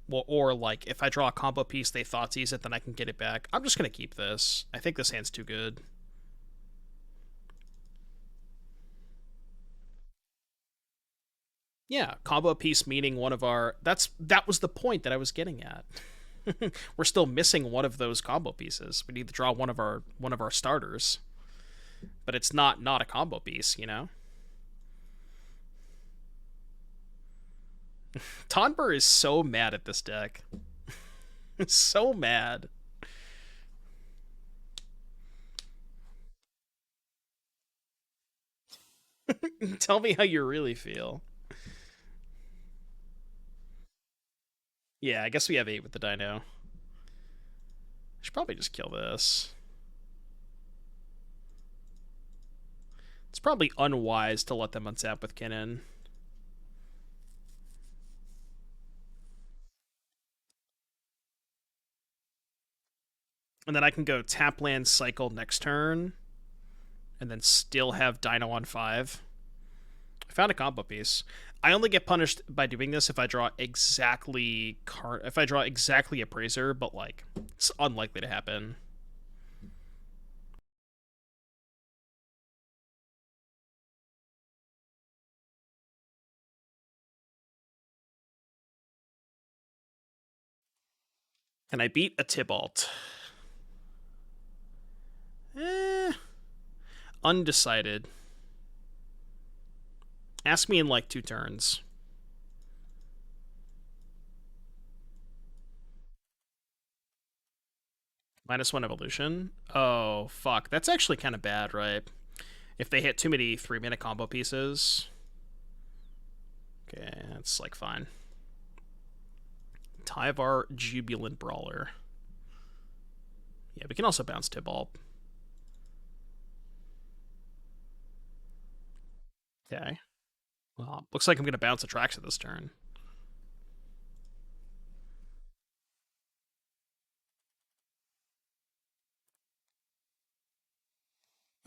Well, or, like, if I draw a combo piece, they Thoughtseize it, then I can get it back. I'm just going to keep this. I think this hand's too good. Yeah, combo piece meaning one of our... That was the point that I was getting at. We're still missing one of those combo pieces. We need to draw one of our starters. But it's not a combo piece, you know? Tonber is so mad at this deck. So mad. Tell me how you really feel. Yeah, I guess we have 8 with the dino. Should probably just kill this. It's probably unwise to let them untap with Kinnan. And then I can go tap land cycle next turn, and then still have Dino on 5. I found a combo piece. I only get punished by doing this if I draw exactly Appraiser, but, like, it's unlikely to happen. And I beat a Tybalt. Undecided. Ask me in like 2 turns. -1 evolution. Oh, fuck. That's actually kind of bad, right? If they hit too many 3-mana combo pieces. Okay, that's like fine. Tyvar Jubilant Brawler. Yeah, we can also bounce Tibalt. Okay. Well, looks like I'm going to bounce Atraxa this turn.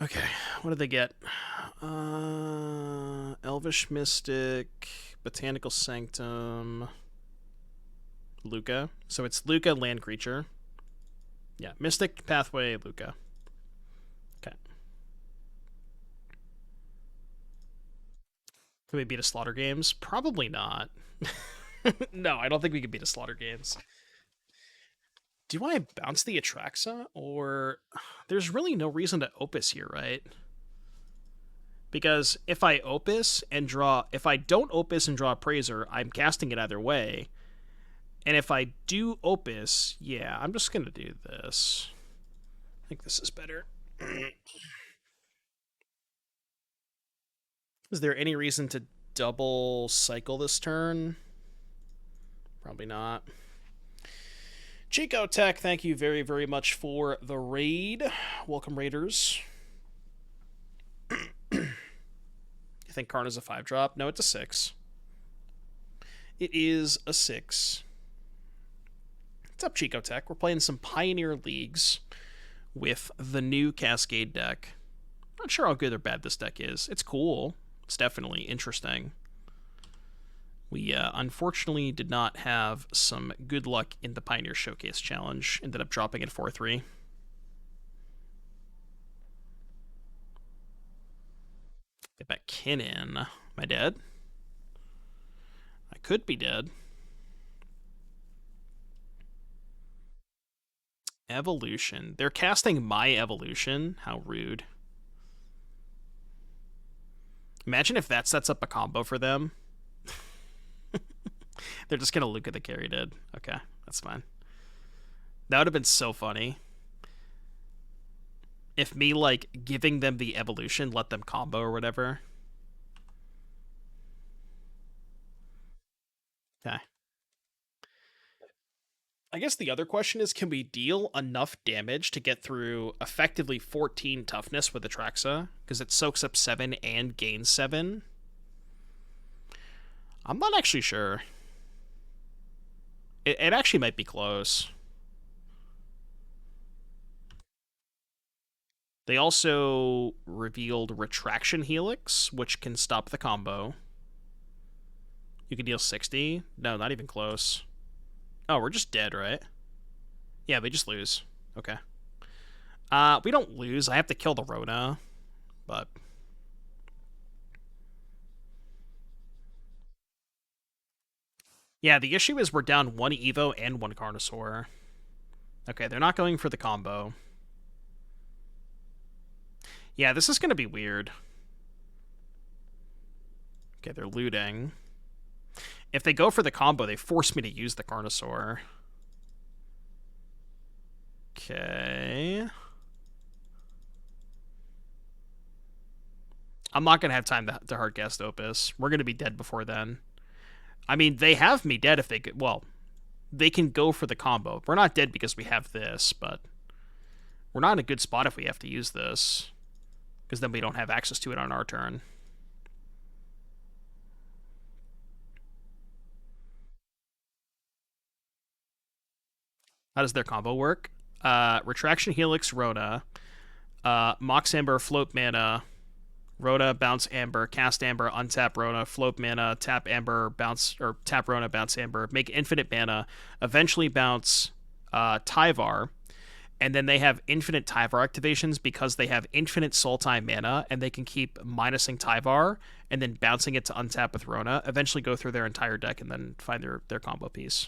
Okay, what did they get? Elvish Mystic, Botanical Sanctum, Luca. So it's Luca, land creature. Yeah, Mystic, Pathway, Luca. Okay. Can we beat a Slaughter Games? Probably not. No, I don't think we can beat a Slaughter Games. Do I bounce the Atraxa, or there's really no reason to Opus here, right? Because if I Opus and draw, if I don't Opus and draw Appraiser, I'm casting it either way. And if I do Opus, yeah, I'm just gonna do this. I think this is better. Is there any reason to double cycle this turn? Probably not. Chico Tech, thank you very, very much for the raid. Welcome, Raiders. You think Karna's a 5-drop? No, it's a 6. It is a 6. What's up, Chico Tech? We're playing some Pioneer Leagues with the new Cascade deck. Not sure how good or bad this deck is. It's cool. It's definitely interesting. We unfortunately did not have some good luck in the Pioneer Showcase Challenge. Ended up dropping it 4-3. Get that Kinnan. Am I dead? I could be dead. Evolution. They're casting my Evolution. How rude. Imagine if that sets up a combo for them. They're just going to look at the carry dead. Okay, that's fine. That would have been so funny. If me, like, giving them the Evolution let them combo or whatever. Okay. I guess the other question is, can we deal enough damage to get through effectively 14 toughness with Atraxa? Because it soaks up 7 and gains 7. I'm not actually sure. It actually might be close. They also revealed Retraction Helix, which can stop the combo. You can deal 60? No, not even close. Oh, we're just dead, right? Yeah, we just lose. Okay. We don't lose. I have to kill the Rona, but... Yeah, the issue is we're down 1 Evo and 1 Carnosaur. Okay, they're not going for the combo. Yeah, this is going to be weird. Okay, they're looting. If they go for the combo, they force me to use the Carnosaur. Okay. I'm not going to have time to hard cast Opus. We're going to be dead before then. I mean, they have me dead if they could. Well, they can go for the combo. We're not dead because we have this, but we're not in a good spot if we have to use this, because then we don't have access to it on our turn. How does their combo work? Retraction Helix, Rhoda, Mox Amber, Float Mana, Rhoda, bounce Amber, cast Amber, untap Rhoda, float mana, tap Amber, bounce, or tap Rhoda, bounce Amber, make infinite mana, eventually bounce Tyvar, and then they have infinite Tyvar activations because they have infinite Sultai mana, and they can keep minusing Tyvar and then bouncing it to untap with Rona, eventually go through their entire deck and then find their combo piece.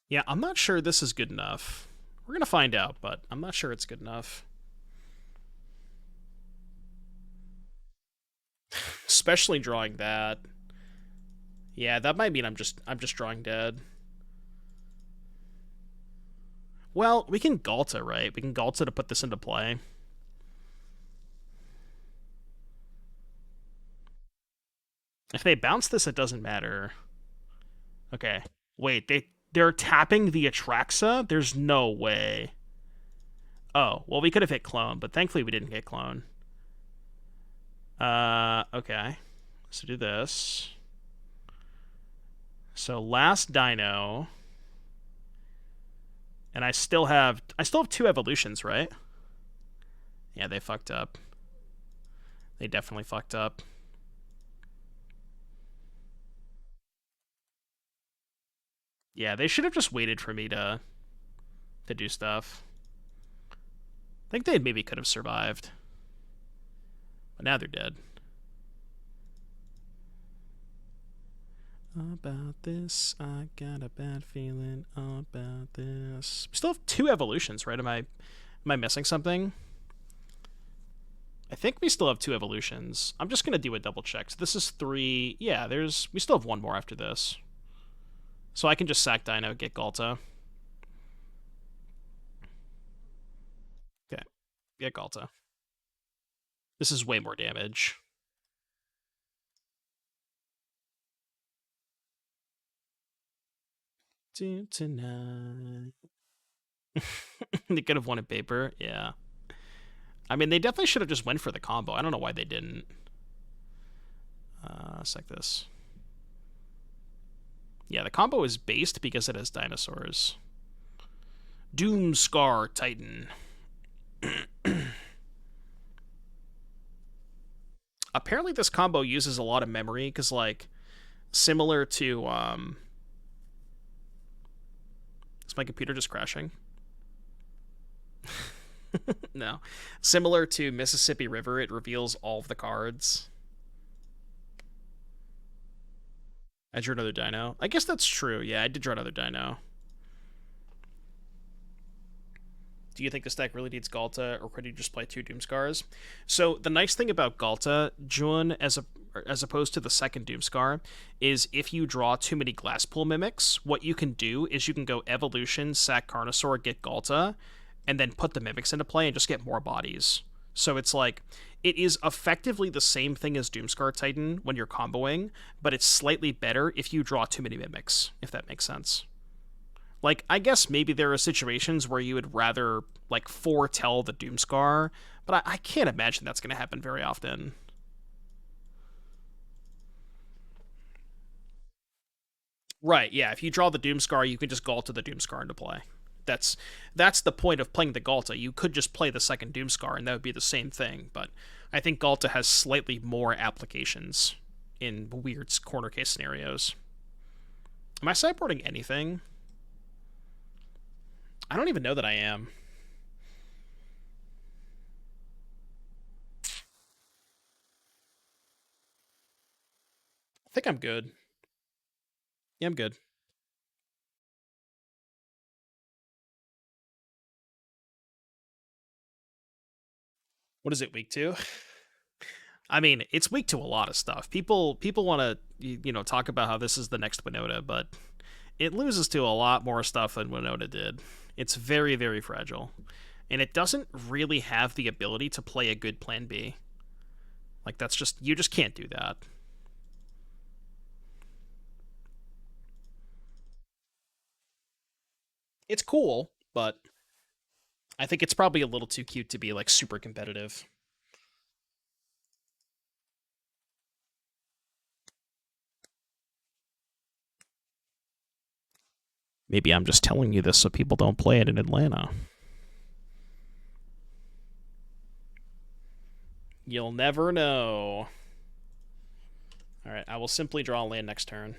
Yeah, I'm not sure this is good enough. We're gonna find out, but I'm not sure it's good enough. Especially drawing that. Yeah, that might mean I'm just drawing dead. Well, we can Galta, right? We can Galta to put this into play. If they bounce this, it doesn't matter. Okay. Wait, they're tapping the Atraxa? There's no way. Oh, well, we could have hit clone, but thankfully we didn't get clone. Okay. So do this. So last dino. And I still have 2 evolutions, right? Yeah, they fucked up. They definitely fucked up. Yeah, they should have just waited for me to do stuff. I think they maybe could have survived. But now they're dead. About this, I got a bad feeling about this. We still have 2 evolutions, right? Am I missing something? I think we still have 2 evolutions. I'm just gonna do a double check. So this is 3. Yeah, we still have 1 more after this. So I can just sack Dino, get Galta. Okay, get Galta. This is way more damage. Do tonight. They could have won a paper, yeah. I mean, they definitely should have just went for the combo. I don't know why they didn't. Sack this. Yeah, the combo is based because it has dinosaurs. Doomscar Titan. Apparently this combo uses a lot of memory, because, like, similar to, is my computer just crashing? No. Similar to Mississippi River, it reveals all of the cards. I drew another dino. I guess that's true. Yeah, I did draw another dino. Do you think this deck really needs Galta, or could you just play 2 Doomscars? So the nice thing about Galta, Jun, as opposed to the second Doomscar, is if you draw too many Glasspool Mimics, what you can do is you can go Evolution, sack Carnosaur, get Galta, and then put the Mimics into play and just get more bodies. So it's like, it is effectively the same thing as Doomscar Titan when you're comboing, but it's slightly better if you draw too many Mimics, if that makes sense. Like, I guess maybe there are situations where you would rather, like, foretell the Doomscar, but I can't imagine that's going to happen very often. Right, yeah, if you draw the Doomscar, you can just Galta the Doomscar into play. That's the point of playing the Galta. You could just play the second Doomscar, and that would be the same thing, but I think Galta has slightly more applications in weird corner case scenarios. Am I sideboarding anything? I don't even know that I am. I think I'm good. Yeah, I'm good. What is it weak to? I mean, it's weak to a lot of stuff. People want to talk about how this is the next Winota, but it loses to a lot more stuff than Winota did. It's very, very fragile, and it doesn't really have the ability to play a good Plan B. Like, that's just, you just can't do that. It's cool, but I think it's probably a little too cute to be, like, super competitive. Maybe I'm just telling you this so people don't play it in Atlanta. You'll never know. Alright, I will simply draw a land next turn.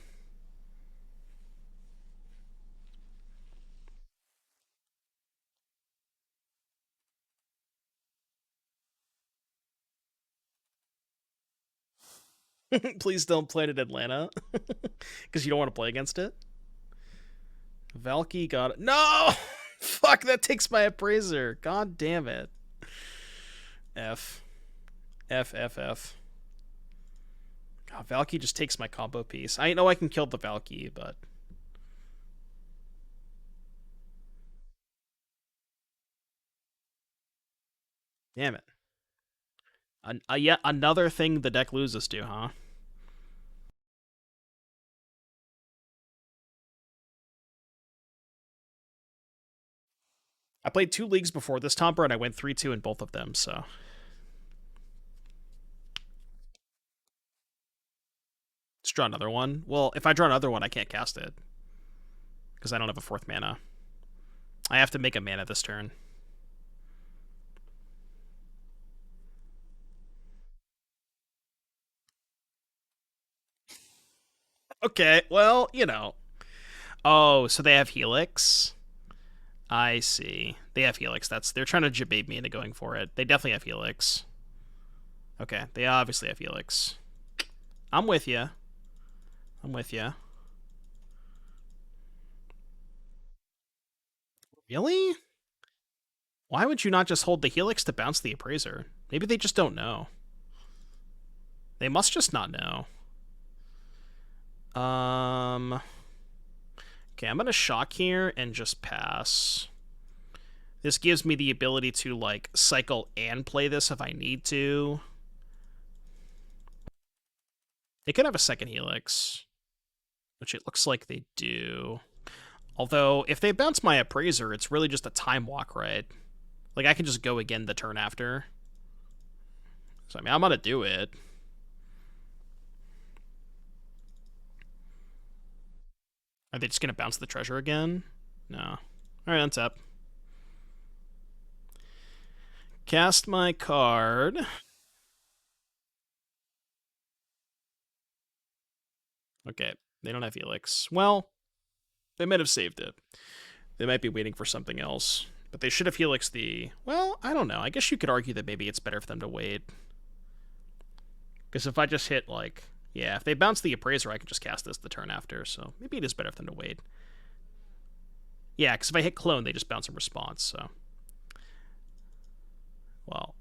Please don't play it in Atlanta. Because you don't want to play against it. Valky got it. No! Fuck, that takes my Appraiser. God damn it. F. F, F, F. God, Valky just takes my combo piece. I know I can kill the Valky, but... Damn it. Yet another thing the deck loses to, huh? I played 2 leagues before this Tomper, and I went 3-2 in both of them, so... Let's draw another one. Well, if I draw another one, I can't cast it. Because I don't have a 4th mana. I have to make a mana this turn. Okay, well, you know. Oh, so they have Helix? I see. They have Helix. They're trying to jababe me into going for it. They definitely have Helix. Okay, they obviously have Helix. I'm with you. I'm with you. Really? Why would you not just hold the Helix to bounce the Appraiser? Maybe they just don't know. They must just not know. Okay, I'm gonna shock here and just pass. This gives me the ability to, like, cycle and play this if I need to. They could have a second Helix, which it looks like they do. Although, if they bounce my Appraiser, it's really just a time walk, right? Like, I can just go again the turn after. So, I mean, I'm gonna do it. Are they just gonna bounce the treasure again? No. Alright, untap. Cast my card. Okay, they don't have Helix. Well, they might have saved it. They might be waiting for something else. But they should have Helix the... Well, I don't know. I guess you could argue that maybe it's better for them to wait. Because if I just hit, like... Yeah, if they bounce the Appraiser, I can just cast this the turn after. So maybe it is better for them to wait. Yeah, because if I hit Clone, they just bounce in response, so... Well...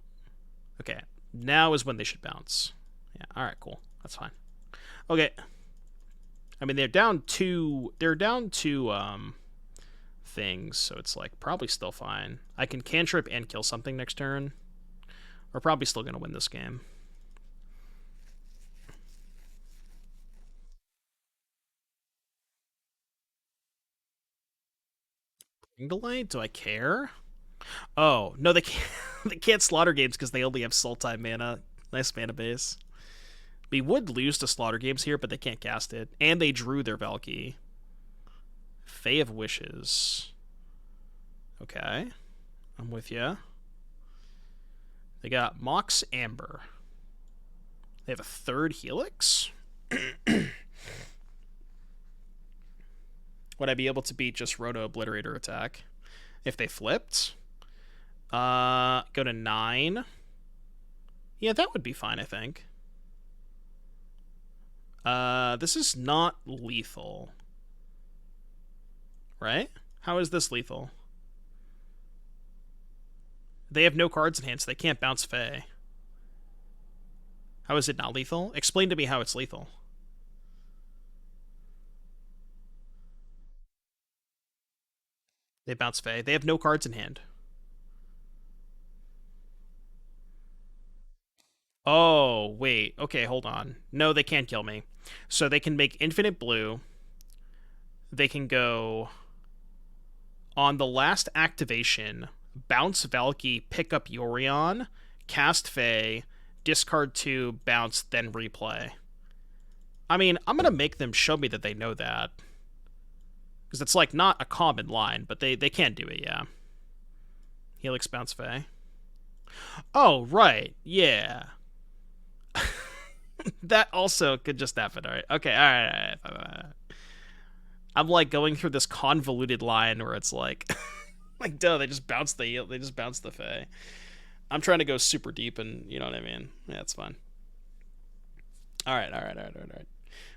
Okay, now is when they should bounce. Yeah, alright, cool. That's fine. Okay. I mean, they're down two things, so it's like probably still fine. I can cantrip and kill something next turn. We're probably still gonna win this game. Inglite? Do I care? Oh, no, they can't they can't slaughter games because they only have Sultai mana. Nice mana base. We would lose to slaughter games here, but they can't cast it. And they drew their Valky. Fae of Wishes. Okay. I'm with ya. They got Mox Amber. They have a 3rd Helix? Would I be able to beat just Roto Obliterator attack? If they flipped? Go to 9. Yeah, that would be fine, I think. This is not lethal. Right? How is this lethal? They have no cards in hand, so they can't bounce Fae. How is it not lethal? Explain to me how it's lethal. They bounce Fae. They have no cards in hand. Oh, wait. Okay, hold on. No, they can't kill me. So they can make infinite blue. They can go... On the last activation, bounce Valky, pick up Yorion, cast Fae, discard 2, bounce, then replay. I mean, I'm going to make them show me that they know that. Because it's, like, not a common line, but they can do it, yeah. Helix, bounce Fae. Oh, right. Yeah. That also could just happen, alright. Okay, alright. I'm, like, going through this convoluted line where it's like... like, duh, they just bounce the Fae. I'm trying to go super deep and, you know what I mean? Yeah, it's fine. Alright.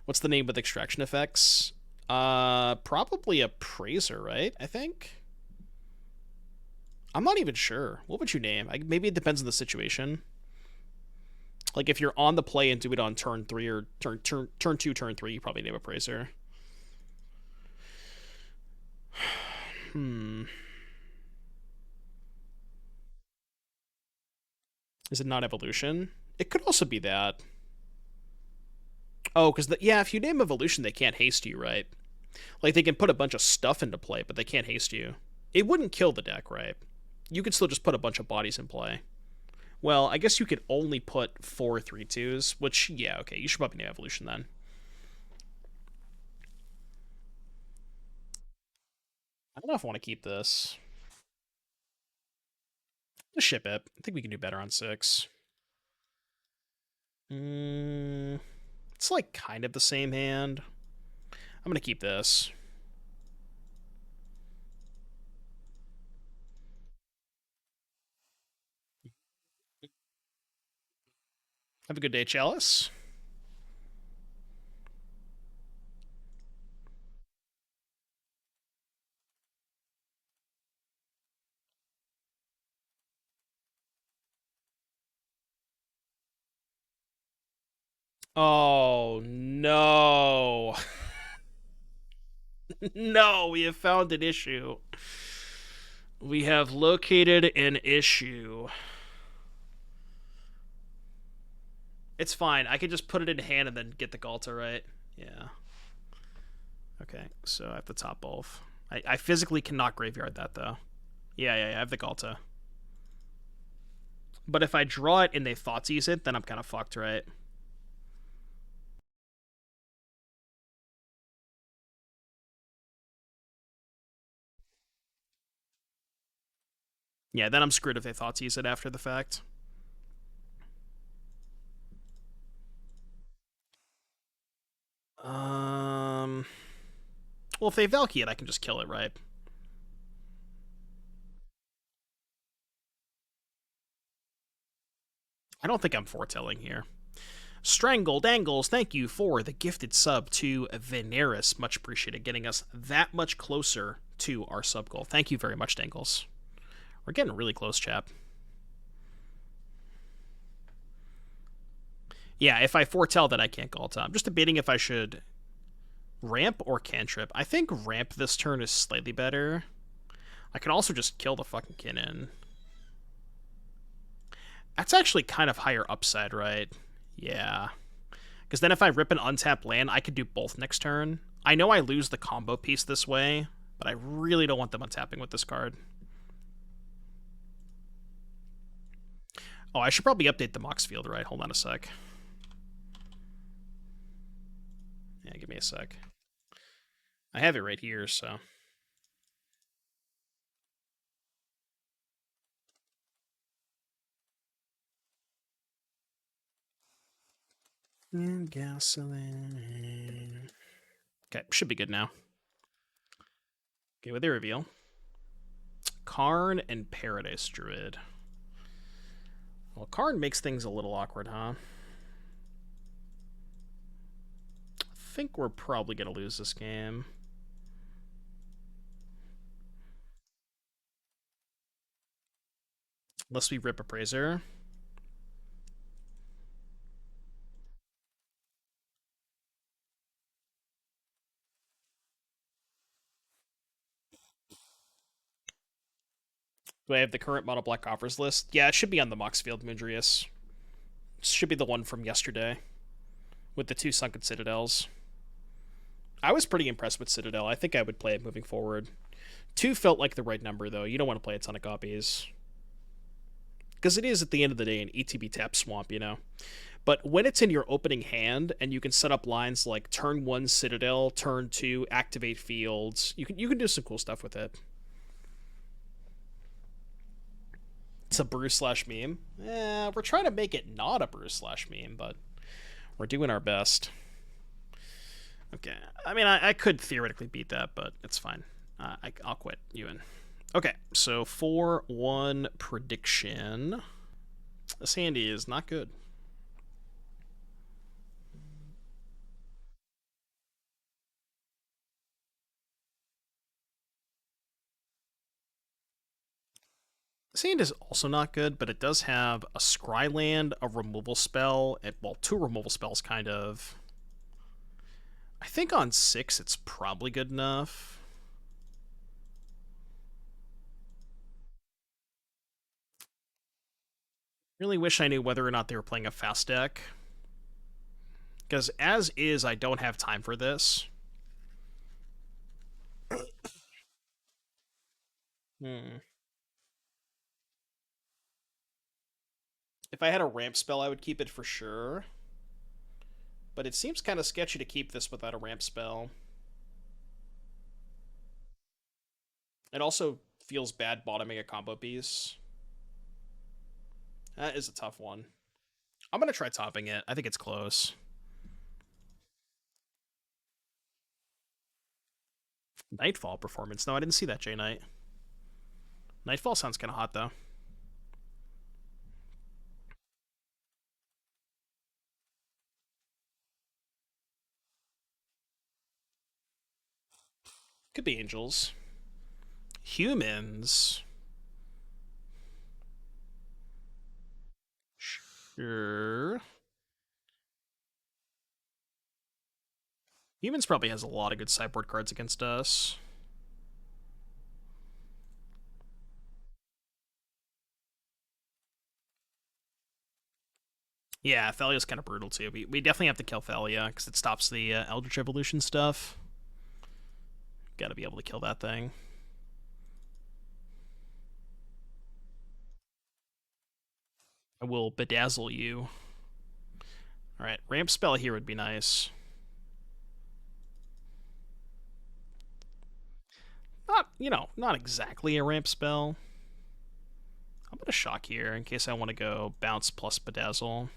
What's the name with extraction effects? Probably Appraiser, right? I think? I'm not even sure. What would you name? Maybe it depends on the situation. Like if you're on the play and do it on turn 3 or turn 2, turn 3, you probably name Appraiser. Hmm. Is it not evolution? It could also be that. Oh, because yeah, if you name evolution, they can't haste you, right? Like they can put a bunch of stuff into play, but they can't haste you. It wouldn't kill the deck, right? You could still just put a bunch of bodies in play. Well, I guess you could only put 4/3/2s, which, yeah, okay, you should probably name evolution then. I don't know if I want to keep this. Just ship it. I think we can do better on 6. It's like kind of the same hand. I'm going to keep this. Have a good day, Chalice. Oh, no. No, we have found an issue. We have located an issue. It's fine. I can just put it in hand and then get the Galta, right? Yeah. Okay, so I have to top both. I physically cannot graveyard that, though. Yeah, I have the Galta. But if I draw it and they Thoughtseize it, then I'm kind of fucked, right? Yeah, then I'm screwed if they Thoughtseize it after the fact. Um... Well, if they Valky it, I can just kill it, right? I don't think I'm foretelling here. Strangled Angles, thank you for the gifted sub to Veneris. Much appreciated, getting us that much closer to our sub goal. Thank you very much, Dangles. We're getting really close, chap. Yeah, if I foretell that I can't Galta, I'm just debating if I should ramp or cantrip. I think ramp this turn is slightly better. I can also just kill the fucking Kinnan. That's actually kind of higher upside, right? Yeah. Because then if I rip an untapped land, I could do both next turn. I know I lose the combo piece this way, but I really don't want them untapping with this card. Oh, I should probably update the Mox field, right? Hold on a sec. Yeah, give me a sec. I have it right here, so... Gasoline. Okay, should be good now. Okay, with the reveal. Karn and Paradise Druid. Well, Karn makes things a little awkward, huh? I think we're probably going to lose this game. Unless we rip Appraiser. Do I have the current mono black offers list? Yeah, it should be on the Moxfield Moondrius. It should be the one from yesterday with the 2 Sunken Citadels. I was pretty impressed with Citadel. I think I would play it moving forward. 2 felt like the right number, though. You don't want to play a ton of copies. Because it is, at the end of the day, an ETB tap swamp, you know? But when it's in your opening hand and you can set up lines like turn 1 Citadel, turn 2 activate fields, you can do some cool stuff with it. It's a brew slash meme. We're trying to make it not a brew slash meme, but we're doing our best. Okay. I mean, I could theoretically beat that, but it's fine. I'll quit, Ewan. Okay, so 4-1 prediction. This handy is not good. Sand is also not good, but it does have a scry land, a removal spell, and, well, two removal spells, kind of. I think on 6 it's probably good enough. Really wish I knew whether or not they were playing a fast deck. Because as is, I don't have time for this. Hmm. If I had a ramp spell, I would keep it for sure. But it seems kind of sketchy to keep this without a ramp spell. It also feels bad bottoming a combo piece. That is a tough one. I'm going to try topping it. I think it's close. Nightfall performance. No, I didn't see that, J Knight. Nightfall sounds kind of hot, though. Could be angels. Humans. Sure. Humans probably has a lot of good sideboard cards against us. Yeah, Thalia's kind of brutal too. We definitely have to kill Thalia because it stops the Eldritch Evolution stuff. Gotta be able to kill that thing. I will bedazzle you. Alright, ramp spell here would be nice. Not, not exactly a ramp spell. I'm gonna shock here in case I want to go bounce plus bedazzle.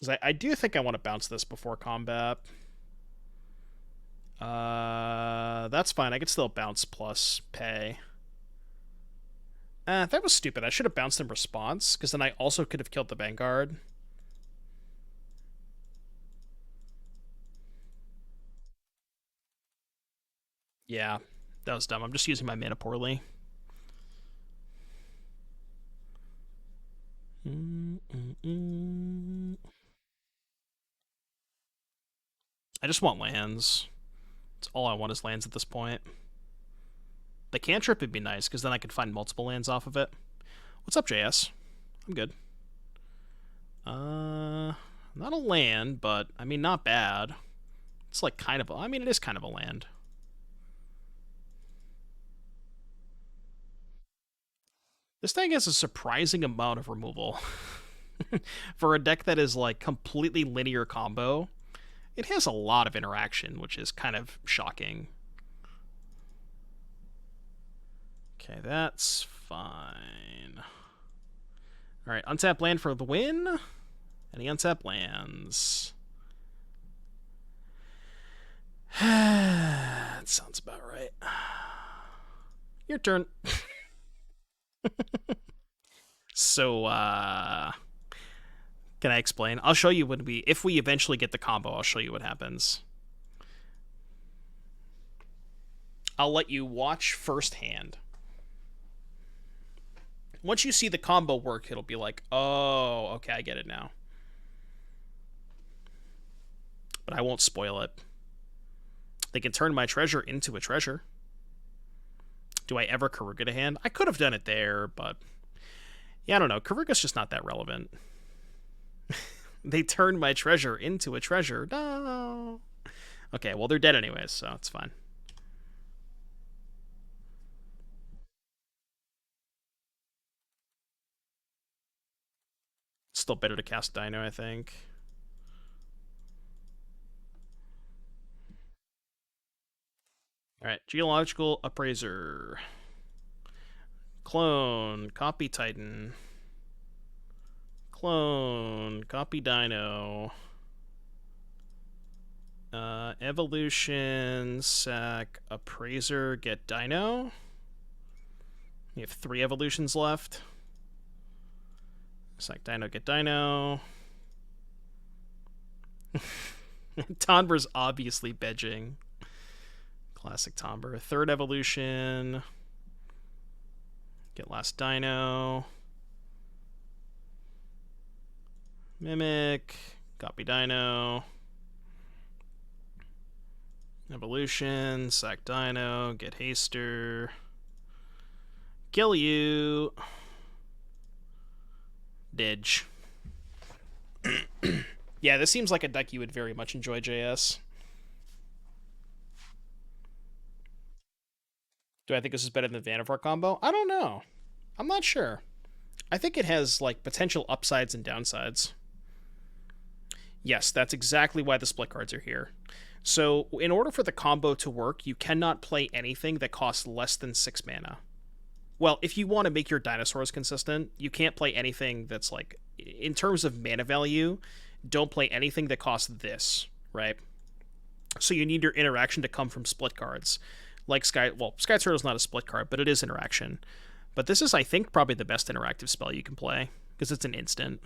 Because I do think I want to bounce this before combat. That's fine. I could still bounce plus pay. That was stupid. I should have bounced in response, because then I also could have killed the Vanguard. Yeah, that was dumb. I'm just using my mana poorly. I just want lands. That's all I want is lands at this point. The cantrip would be nice, because then I could find multiple lands off of it. What's up, JS? I'm good. Not a land, but, I mean, not bad. It's like kind of, I mean, it is kind of a land. This thing has a surprising amount of removal. For a deck that is like completely linear combo, it has a lot of interaction, which is kind of shocking. Okay, that's fine. Alright, untap land for the win. Any untap lands? That sounds about right. Your turn. So, can I explain? I'll show you if we eventually get the combo, I'll show you what happens. I'll let you watch firsthand. Once you see the combo work, it'll be like, oh, okay, I get it now. But I won't spoil it. They can turn my treasure into a treasure. Do I ever Karuga to hand? I could have done it there, but yeah, I don't know. Karuga's just not that relevant. They turned my treasure into a treasure. No. Okay, well, they're dead anyways, so it's fine. Still better to cast Dino, I think. Alright, Geological Appraiser. Clone, copy Titan. Clone, copy Dino. Evolution, sack, Appraiser, get Dino. You have 3 evolutions left. Sack Dino, get Dino. Tonber's obviously bedging. Classic Tomber. Third evolution. Get last dino. Mimic. Copy dino. Evolution. Sack dino. Get haster. Kill you. Didge. Yeah, this seems like a deck you would very much enjoy, JS. Do I think this is better than the Vanavar combo? I don't know. I'm not sure. I think it has like potential upsides and downsides. Yes, that's exactly why the split cards are here. So in order for the combo to work, you cannot play anything that costs less than 6 mana. Well, if you want to make your dinosaurs consistent, you can't play anything that's like, in terms of mana value, don't play anything that costs this, right? So you need your interaction to come from split cards. Like Sky Turtle's not a split card, but it is interaction. But this is, I think, probably the best interactive spell you can play, because it's an instant.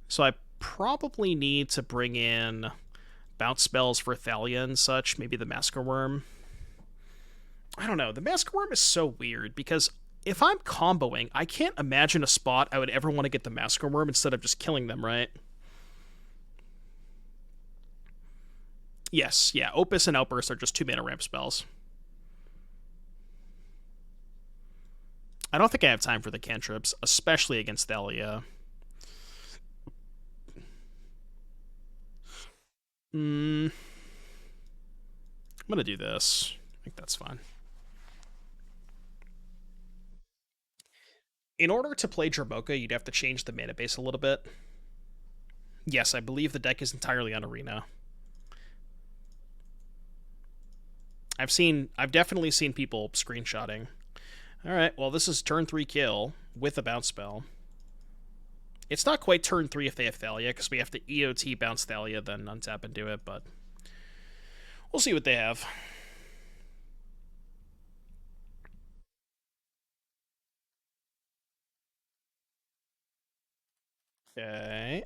So I probably need to bring in bounce spells for Thalia and such, maybe the Masker Worm. I don't know, the Masker Worm is so weird, because if I'm comboing, I can't imagine a spot I would ever want to get the Masker Worm instead of just killing them, right? Yes, yeah, Opus and Outburst are just 2 mana ramp spells. I don't think I have time for the cantrips, especially against Thalia. I'm gonna do this. I think that's fine. In order to play Jerboka, you'd have to change the mana base a little bit. Yes, I believe the deck is entirely on Arena. I've definitely seen people screenshotting. Alright, well this is turn 3 kill with a bounce spell. It's not quite turn 3 if they have Thalia, because we have to EOT bounce Thalia, then untap and do it, but we'll see what they have. Okay.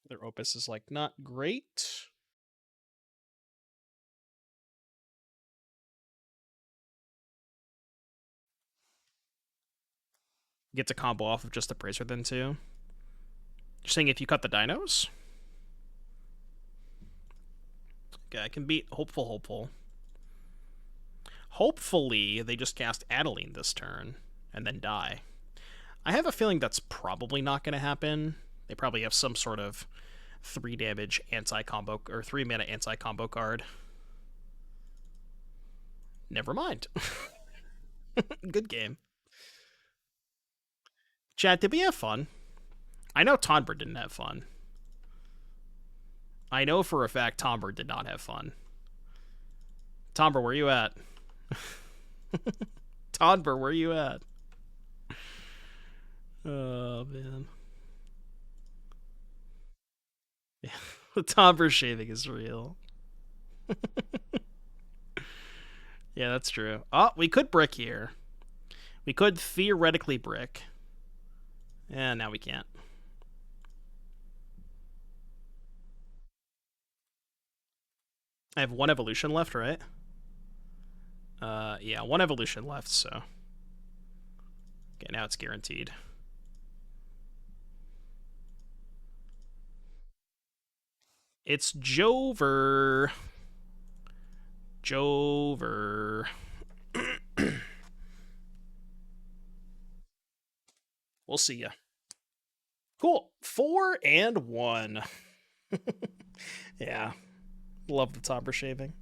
Their Opus is like not great. Get to combo off of just Appraiser then too. You're saying if you cut the dinos? Okay, I can beat Hopeful. Hopefully, they just cast Adeline this turn and then die. I have a feeling that's probably not going to happen. They probably have some sort of 3 damage anti-combo, or 3 mana anti-combo card. Never mind. Good game. Chat, did we have fun? I know Tomber didn't have fun. I know for a fact Tomber did not have fun. Tomber, where you at? Tomber, where you at? Oh, man. Yeah, the Tomber shaving is real. Yeah, that's true. Oh, we could brick here. We could theoretically brick. Yeah, now we can't. I have 1 evolution left, right? Yeah, 1 evolution left, so. Okay, now it's guaranteed. It's Jover. Jover. We'll see ya. Cool. 4 and 1. Yeah. Love the Tomber shaving.